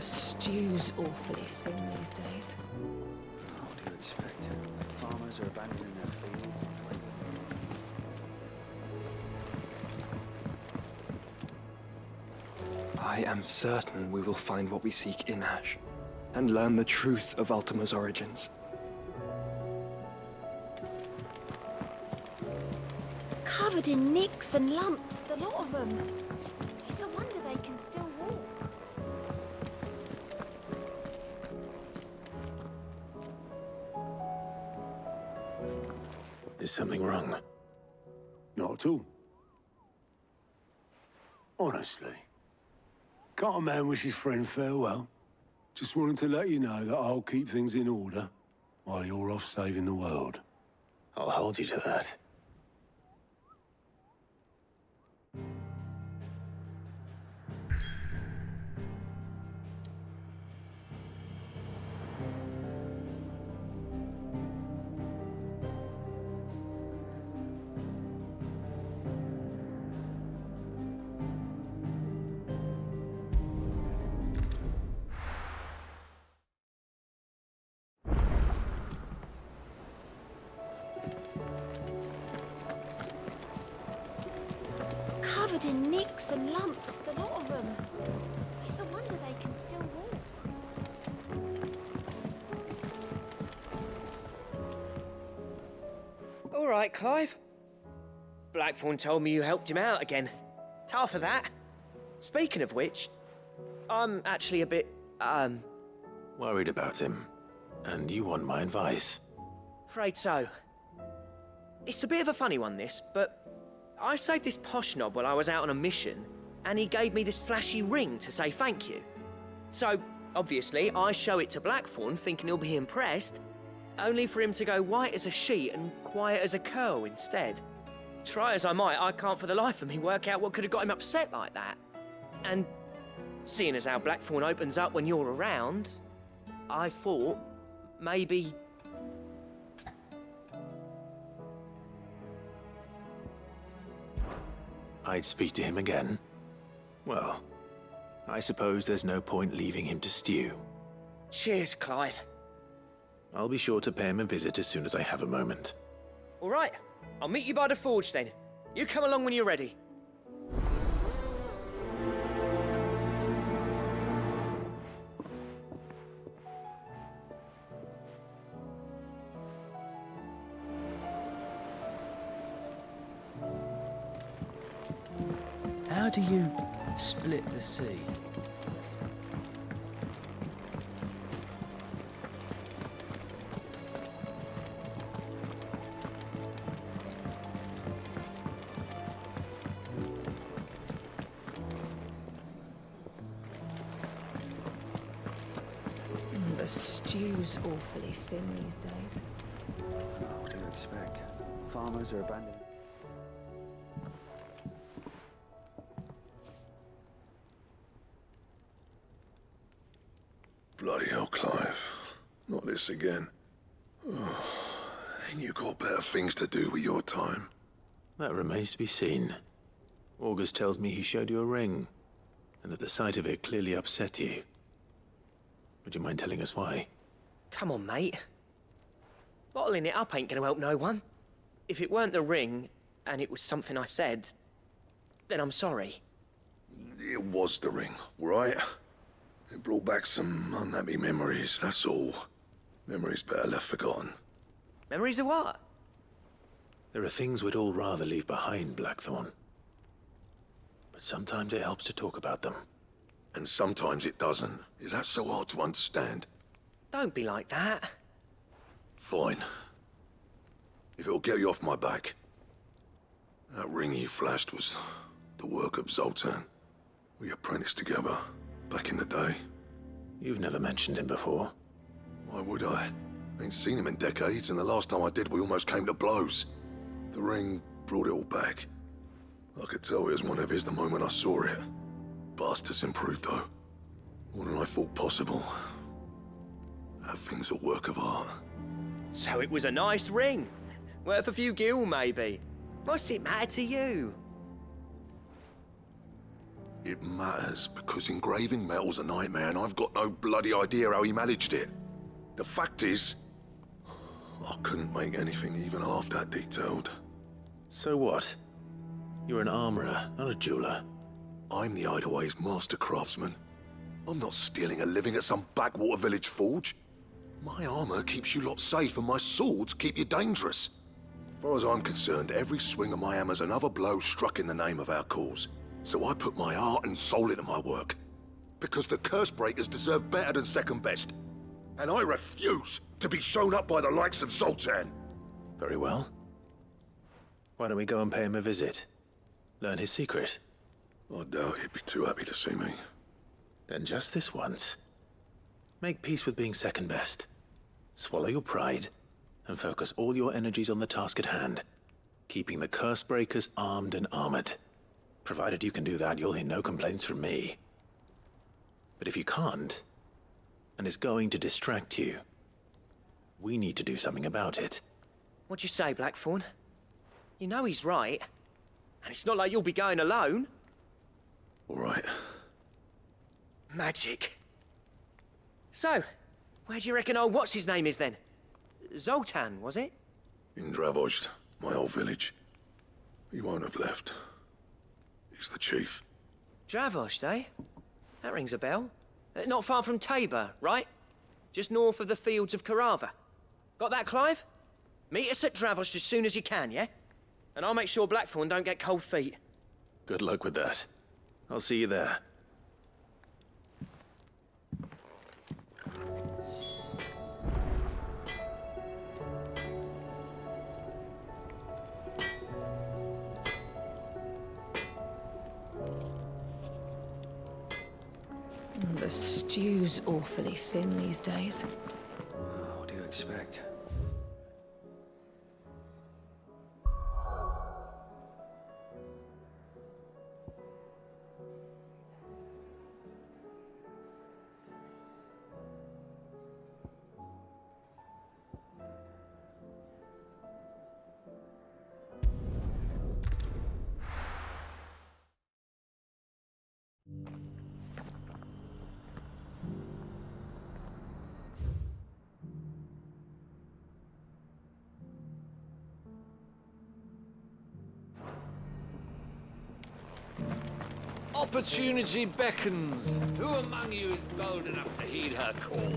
The stew's awfully thin these days. What do you expect? Farmers are abandoning their field. I am certain we will find what we seek in Ash, and learn the truth of Ultima's origins. Covered in nicks and lumps, the lot of them. It's a wonder they can still walk. Is something wrong? Not at all. Honestly. Can't a man wish his friend farewell? Just wanted to let you know that I'll keep things in order while you're off saving the world. I'll hold you to that. covered in nicks and lumps, the lot of them. It's a wonder they can still walk. All right, Clive. Blackthorn told me you helped him out again. Tough for that. Speaking of which, I'm actually a bit, Worried about him. And you want my advice? afraid so. It's a bit of a funny one, this, but I saved this posh knob while I was out on a mission, and he gave me this flashy ring to say thank you. So, obviously, I show it to Blackthorn, thinking he'll be impressed, only for him to go white as a sheet and quiet as a curl instead. Try as I might, I can't for the life of me work out what could have got him upset like that. And seeing as how Blackthorn opens up when you're around, I thought maybe... I'd speak to him again. Well, I suppose there's no point leaving him to stew. Cheers, Clive. I'll be sure to pay him a visit as soon as I have a moment. All right, I'll meet you by the forge then. You come along when you're ready. How do you split the sea? The stew's awfully thin these days. What do you expect? Farmers are abandoning. Bloody hell, Clive. Not this again. Oh, ain't you got better things to do with your time? That remains to be seen. August tells me he showed you a ring, and that the sight of it clearly upset you. Would you mind telling us why? Come on, mate. Bottling it up ain't gonna help no one. If it weren't the ring, and it was something I said, then I'm sorry. It was the ring, right? It brought back some unhappy memories, that's all. Memories better left forgotten. Memories of what? There are things we'd all rather leave behind, Blackthorn. But sometimes it helps to talk about them. And sometimes it doesn't. Is that so hard to understand? Don't be like that. Fine. If it'll get you off my back. That ring you flashed was the work of Zoltan. We apprenticed together, back in the day. You've never mentioned him before. Why would I? Ain't seen him in decades, and the last time I did, we almost came to blows. The ring brought it all back. I could tell it was one of his the moment I saw it. Bastard's improved, though. More than I thought possible. That thing's a work of art. So it was a nice ring. Worth a few gil, maybe. What's it matter to you? It matters because engraving metal's a nightmare, and I've got no bloody idea how he managed it. The fact is, I couldn't make anything even half that detailed. So what? You're an armorer, not a jeweler. I'm the Hideaway's master craftsman. I'm not stealing a living at some backwater village forge. My armor keeps you lot safe, and my swords keep you dangerous. As far as I'm concerned, every swing of my hammer's another blow struck in the name of our cause. So I put my heart and soul into my work. Because the curse breakers deserve better than second best. And I refuse to be shown up by the likes of Zoltan. Very well. Why don't we go and pay him a visit? Learn his secret. I doubt he'd be too happy to see me. Then just this once. Make peace with being second best. Swallow your pride, and focus all your energies on the task at hand. Keeping the curse breakers armed and armored. Provided you can do that, you'll hear no complaints from me. But if you can't, and it's going to distract you, we need to do something about it. What'd you say, Blackthorn? You know he's right. And it's not like you'll be going alone. All right. Magic. So, where do you reckon old what's-his-name is then? Zoltan, was it? In Dravozd, my old village. He won't have left. He's the chief. Dravost, eh? That rings a bell. Not far from Tabor, right? Just north of the fields of Carava. Got that, Clive? Meet us at Dravost as soon as you can, yeah? And I'll make sure Blackthorn don't get cold feet. Good luck with that. I'll see you there. The stew's awfully thin these days. What do you expect? Opportunity beckons. Who among you is bold enough to heed her call?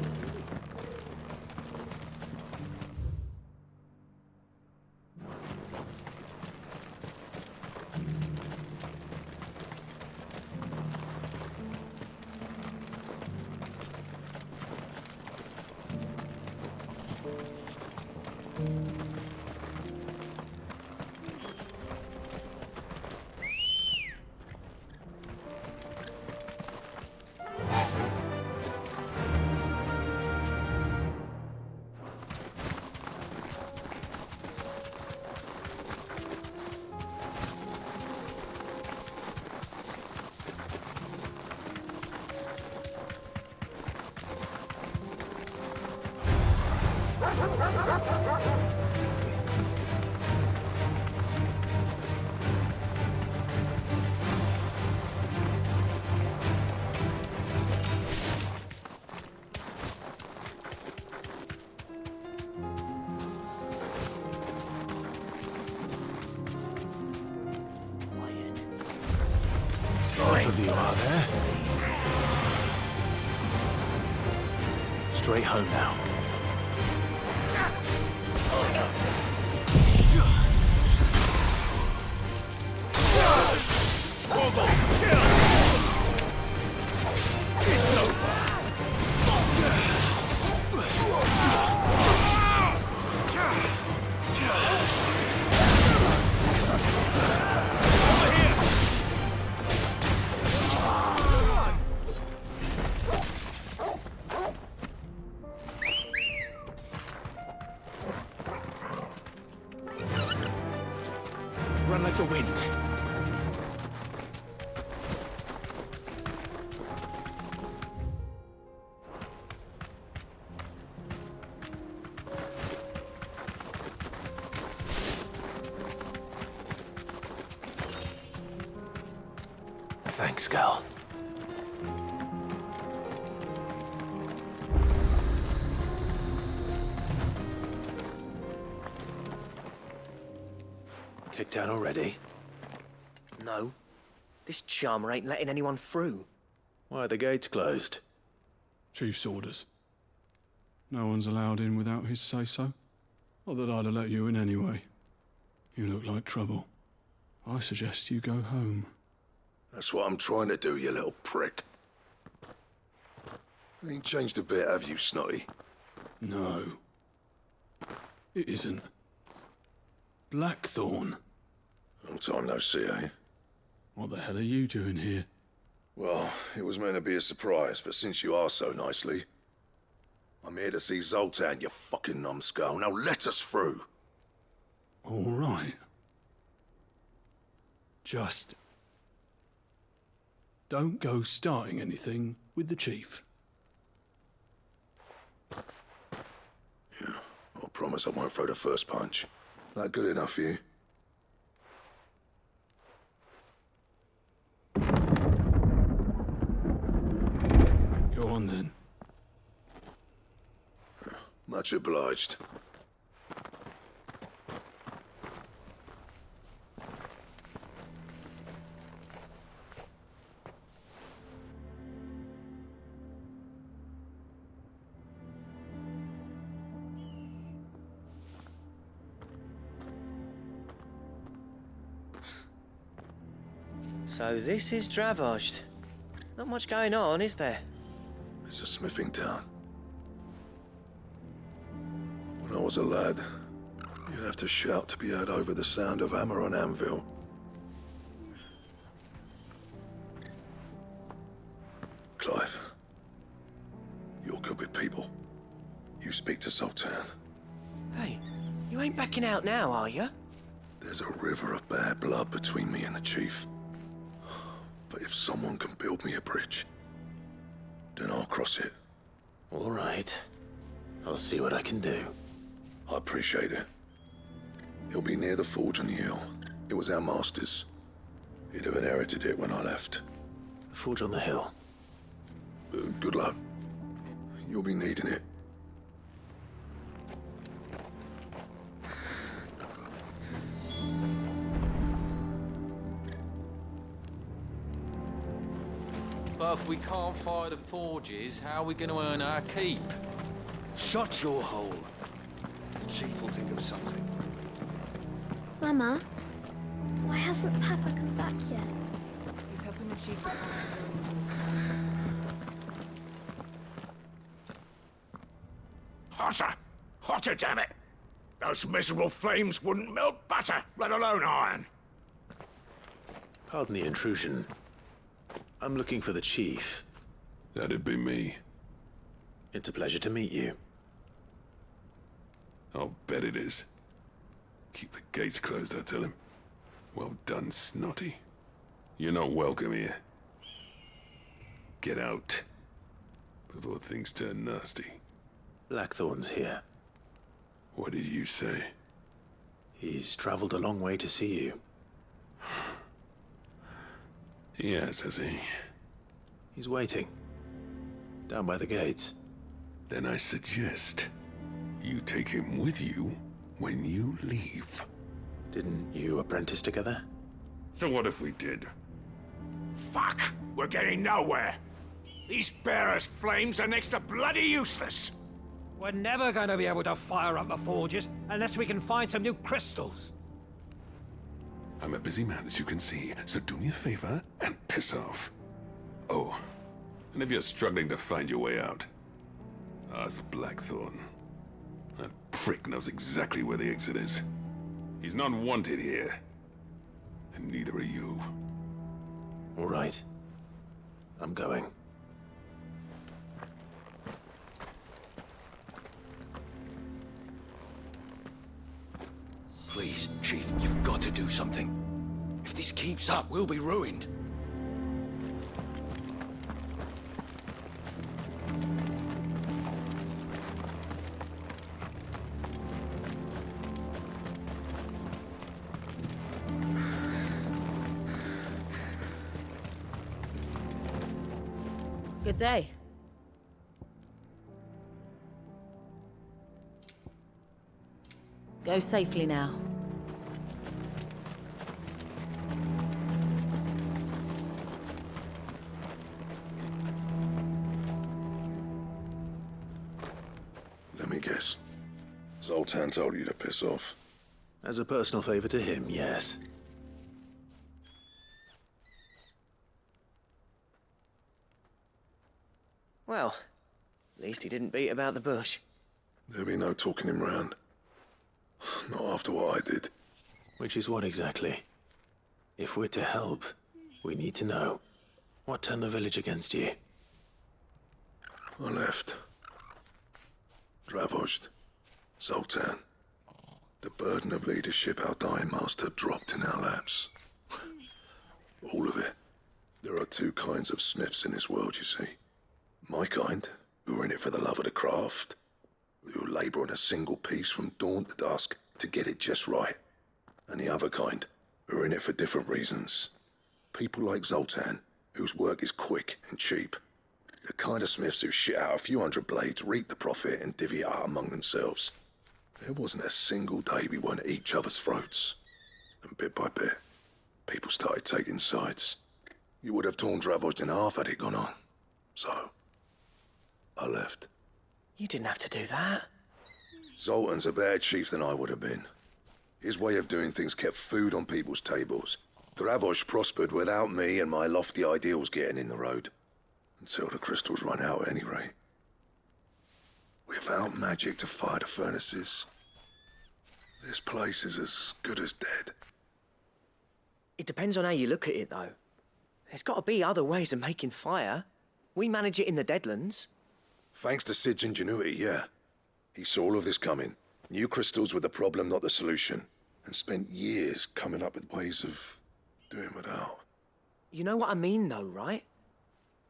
Both of you are there? Straight home now. Run like the wind. Thanks, Gal. Kicked down already? No. This charmer ain't letting anyone through. Why are the gates closed? Chief's orders. No one's allowed in without his say-so. Not that I'd have let you in anyway. You look like trouble. I suggest you go home. That's what I'm trying to do, you little prick. Ain't changed a bit, have you, Snotty? No. It isn't. Blackthorn. Long time no see, eh? What the hell are you doing here? Well, it was meant to be a surprise, but since you are so nicely, I'm here to see Zoltan, you fucking numbskull. Now let us through. All right. Just don't go starting anything with the chief. Yeah, I promise I won't throw the first punch. That good enough for you? Go on then. Much obliged. So this is Dravojd. Not much going on, is there? It's a smithing town. When I was a lad, you'd have to shout to be heard over the sound of hammer on anvil. Clive, you're good with people. You speak to Sultan. Hey, you ain't backing out now, are you? There's a river of bad blood between me and the chief. But if someone can build me a bridge, then I'll cross it. All right. I'll see what I can do. I appreciate it. He'll be near the forge on the hill. It was our master's. He'd have inherited it when I left. The forge on the hill? Good luck. You'll be needing it. But if we can't fire the forges, how are we going to earn our keep? Shut your hole. The chief will think of something. Mama, why hasn't Papa come back yet? He's helping the chief. Hotter! Hotter, damn it! Those miserable flames wouldn't melt butter, let alone iron. Pardon the intrusion. I'm looking for the chief. That'd be me. It's a pleasure to meet you. I'll bet it is. Keep the gates closed, I tell him. Well done, Snotty. You're not welcome here. Get out. Before things turn nasty. Blackthorn's here. What did you say? He's traveled a long way to see you. Yes, has he? He's waiting. Down by the gates. Then I suggest you take him with you when you leave. Didn't you apprentice together? So what if we did? Fuck! We're getting nowhere. These bearers' flames are next to bloody useless. We're never going to be able to fire up the forges unless we can find some new crystals. I'm a busy man, as you can see, so do me a favor and piss off. Oh, and if you're struggling to find your way out, ask Blackthorn. That prick knows exactly where the exit is. He's not wanted here. And neither are you. All right. I'm going. Please, Chief, you've got to do something. If this keeps up, we'll be ruined. Good day. Go safely now. Let me guess. Zoltan told you to piss off. As a personal favor to him, yes. Well, at least he didn't beat about the bush. There'll be no talking him round. Not after what I did. Which is what exactly? If we're to help, we need to know. What turned the village against you? I left. Dravojd. Zoltan. The burden of leadership our dying master dropped in our laps. All of it. There are two kinds of smiths in this world, you see. My kind, who are in it for the love of the craft, who labour on a single piece from dawn to dusk to get it just right. And the other kind, who are in it for different reasons. People like Zoltan, whose work is quick and cheap. The kind of smiths who shit out a few hundred blades, reap the profit, and divvy it out among themselves. There wasn't a single day we weren't at each other's throats. And bit by bit, people started taking sides. You would have torn Dravojd in half had it gone on. So, I left. You didn't have to do that. Zoltan's a better chief than I would have been. His way of doing things kept food on people's tables. Dravosh prospered without me and my lofty ideals getting in the road. Until the crystals run out at any rate. Without magic to fire the furnaces, this place is as good as dead. It depends on how you look at it, though. There's got to be other ways of making fire. We manage it in the Deadlands. Thanks to Sid's ingenuity, yeah. He saw all of this coming. Knew crystals were the problem, not the solution. And spent years coming up with ways of doing without. You know what I mean, though, right?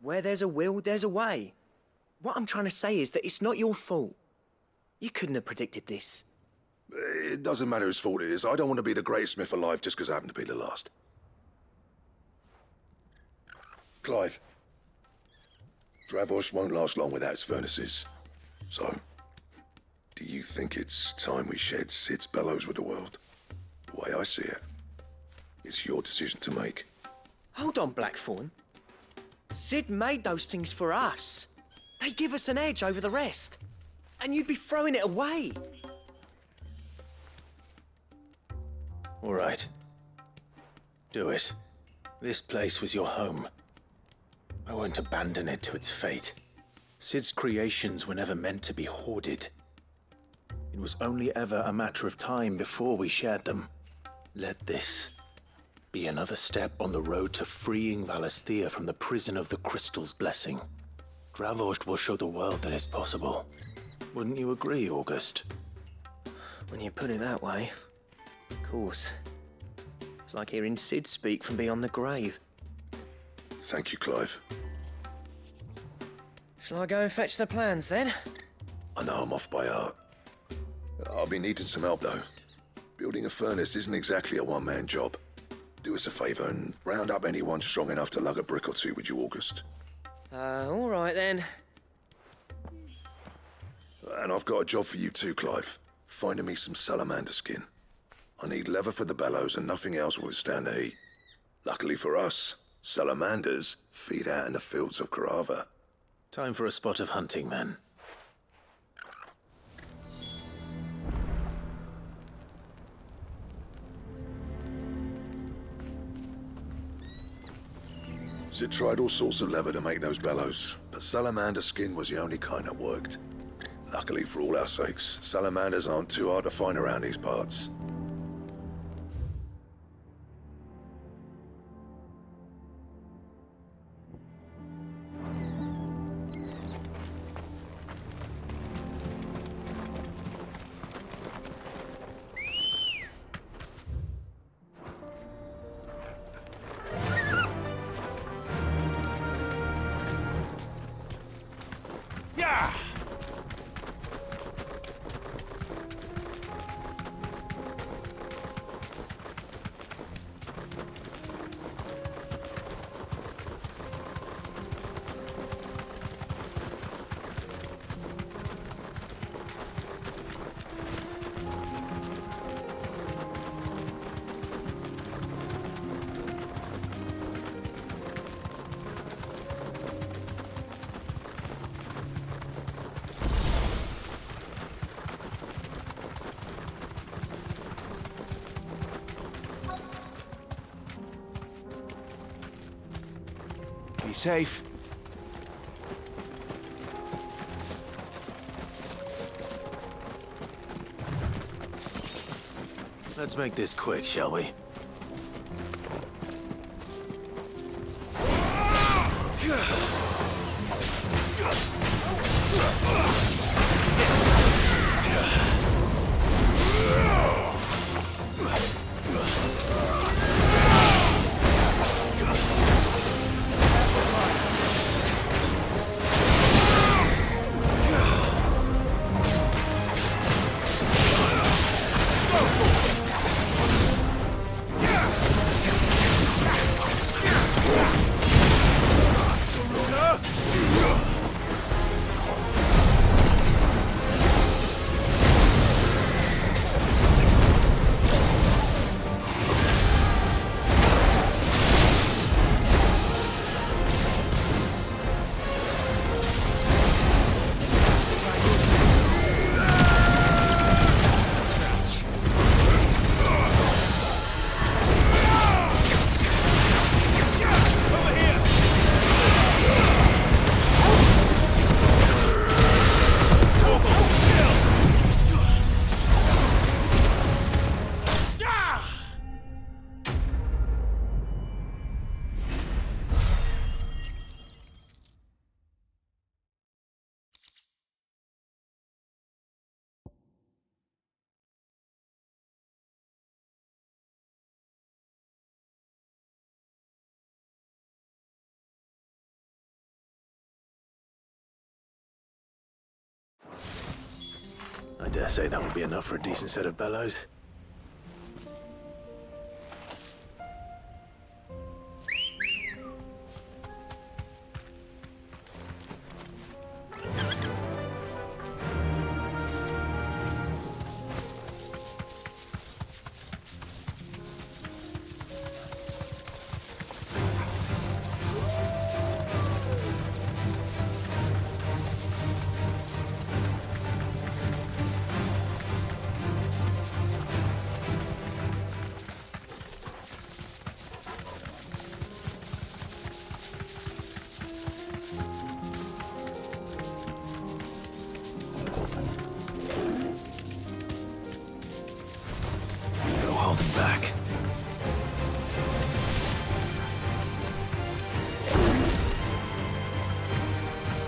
Where there's a will, there's a way. What I'm trying to say is that it's not your fault. You couldn't have predicted this. It doesn't matter whose fault it is. I don't want to be the greatest smith alive just because I happen to be the last. Clive. Dravosh won't last long without its furnaces. So, do you think it's time we shared Sid's bellows with the world? The way I see it, it's your decision to make. Hold on, Blackthorn. Sid made those things for us. They give us an edge over the rest. And you'd be throwing it away. All right. Do it. This place was your home. I won't abandon it to its fate. Sid's creations were never meant to be hoarded. It was only ever a matter of time before we shared them. Let this be another step on the road to freeing Valisthea from the prison of the Crystal's blessing. Dravosh will show the world that it's possible. Wouldn't you agree, August? When you put it that way, of course. It's like hearing Sid speak from beyond the grave. Thank you, Clive. Shall I go and fetch the plans, then? I know I'm off by heart. I'll be needing some help, though. Building a furnace isn't exactly a one-man job. Do us a favour and round up anyone strong enough to lug a brick or two, would you, August? All right, then. And I've got a job for you too, Clive. Finding me some salamander skin. I need leather for the bellows and nothing else will withstand the heat. Luckily for us, salamanders feed out in the fields of Carava. Time for a spot of hunting, then. Sid tried all sorts of leather to make those bellows, but salamander skin was the only kind that worked. Luckily for all our sakes, salamanders aren't too hard to find around these parts. Be safe. Let's make this quick, shall we? I dare say that will be enough for a decent set of bellows. No holding back.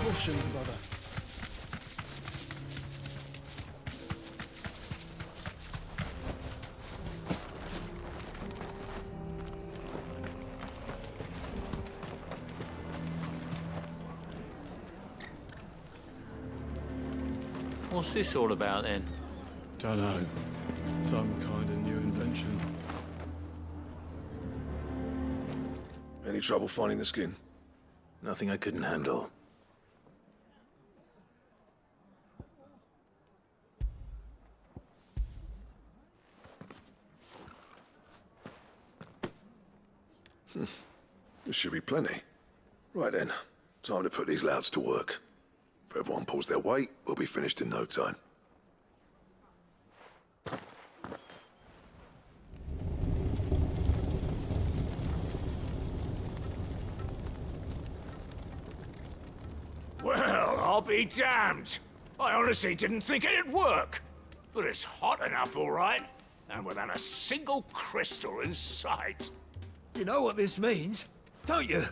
Caution, brother. What's this all about then? Dunno. Some kind of new invention. Any trouble finding the skin? Nothing I couldn't handle. There should be plenty. Right then, time to put these louts to work. If everyone pulls their weight, we'll be finished in no time. Well, I'll be damned. I honestly didn't think it'd work. But it's hot enough, all right. And without a single crystal in sight. You know what this means, don't you?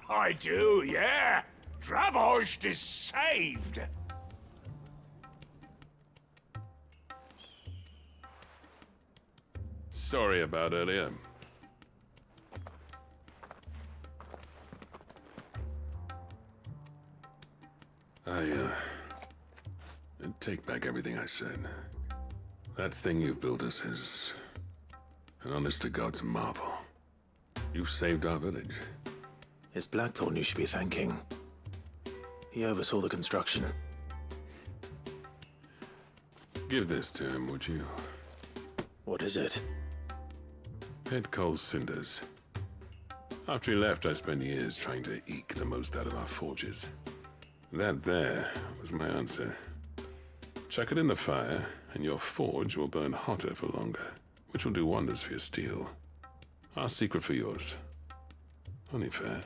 I do, yeah. Dravost is saved. Sorry about earlier. I take back everything I said. That thing you built us is an honest-to-God's marvel. You've saved our village. It's Blackthorn you should be thanking. He oversaw the construction. Give this to him, would you? What is it? Head Cole's cinders. After he left, I spent years trying to eke the most out of our forges. That there was my answer. Chuck it in the fire, and your forge will burn hotter for longer, which will do wonders for your steel. Our secret for yours. Only fair.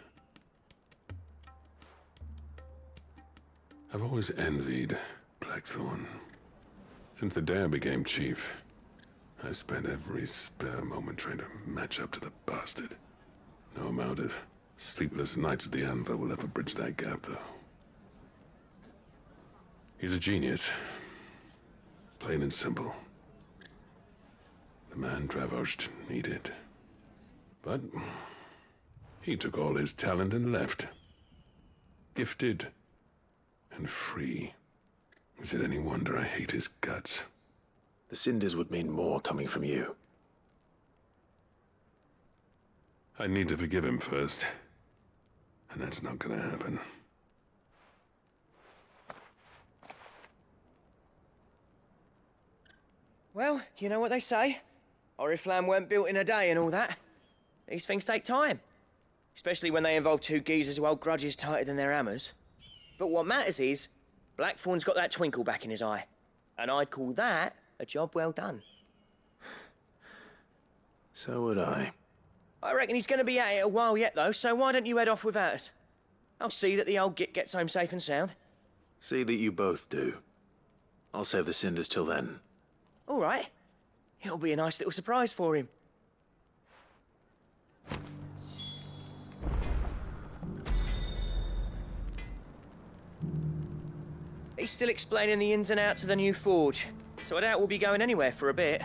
I've always envied Blackthorn. Since the day I became chief, I spent every spare moment trying to match up to the bastard. No amount of sleepless nights at the anvil will ever bridge that gap, though. He's a genius. Plain and simple. The man Dravost needed. But he took all his talent and left. Gifted and free. Is it any wonder I hate his guts? The cinders would mean more coming from you. I need to forgive him first. And that's not gonna happen. Well, you know what they say. Oriflamme weren't built in a day and all that. These things take time. Especially when they involve two geezers who hold grudges tighter than their hammers. But what matters is, Blackthorn's got that twinkle back in his eye. And I'd call that a job well done. So would I. I reckon he's going to be at it a while yet, though, so why don't you head off without us? I'll see that the old git gets home safe and sound. See that you both do. I'll save the cinders till then. All right. It'll be a nice little surprise for him. He's still explaining the ins and outs of the new forge, so I doubt we'll be going anywhere for a bit.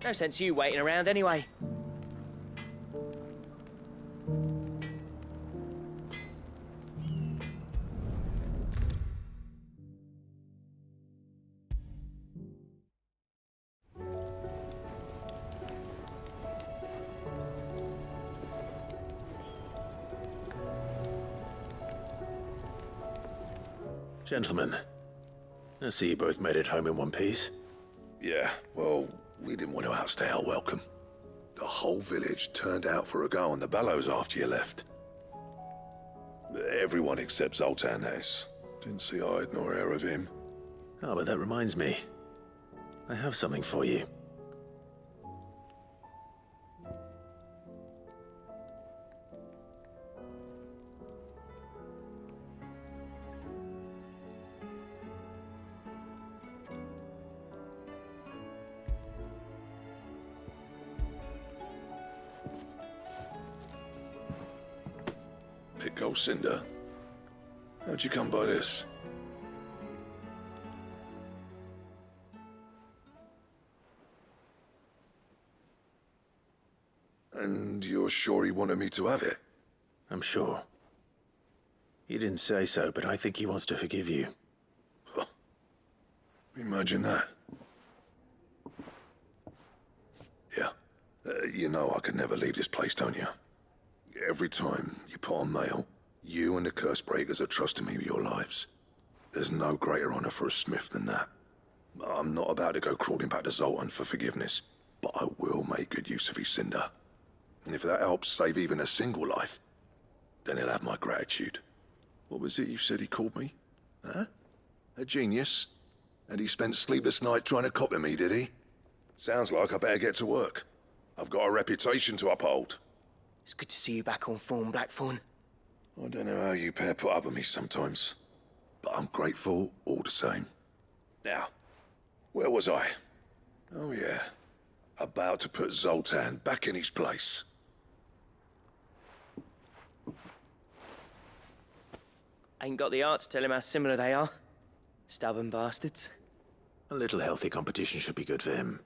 No sense you waiting around anyway. Gentlemen, I see you both made it home in one piece. Yeah, well, we didn't want to outstay our welcome. The whole village turned out for a go on the bellows after you left. Everyone except Zoltan, that is. Didn't see hide nor hair of him. Oh, but that reminds me. I have something for you. Pick old Cinder. How'd you come by this? And you're sure he wanted me to have it? I'm sure. He didn't say so, but I think he wants to forgive you. Huh. Imagine that. Yeah. You know I could never leave this place, don't you? Every time you put on mail, you and the curse breakers are trusting me with your lives. There's no greater honor for a smith than that. I'm not about to go crawling back to Zoltan for forgiveness, but I will make good use of his cinder. And if that helps save even a single life, then he'll have my gratitude. What was it you said he called me? Huh? A genius? And he spent sleepless night trying to copy me, did he? Sounds like I better get to work. I've got a reputation to uphold. It's good to see you back on form, Blackthorn. I don't know how you pair put up with me sometimes, but I'm grateful all the same. Now, where was I? Oh yeah, about to put Zoltan back in his place. Ain't got the art to tell him how similar they are. Stubborn bastards. A little healthy competition should be good for him.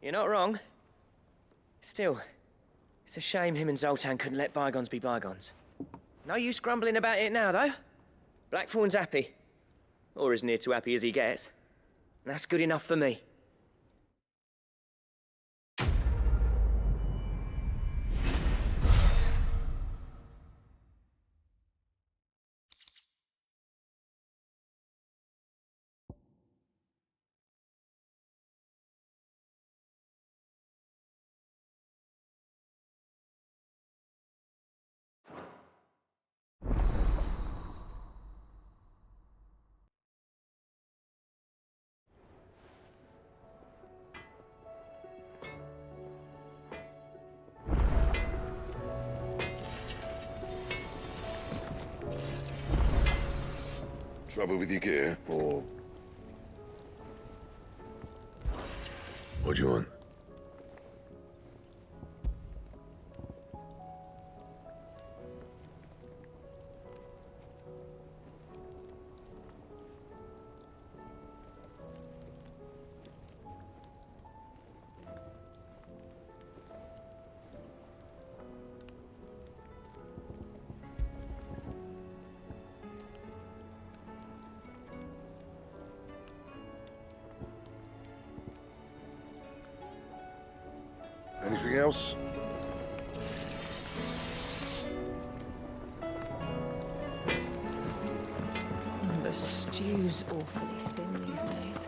You're not wrong. Still, it's a shame him and Zoltan couldn't let bygones be bygones. No use grumbling about it now, though. Blackthorn's happy. Or as near to happy as he gets. And that's good enough for me. Trouble with your gear, or... What do you want? Anything else? The stew's awfully thin these days.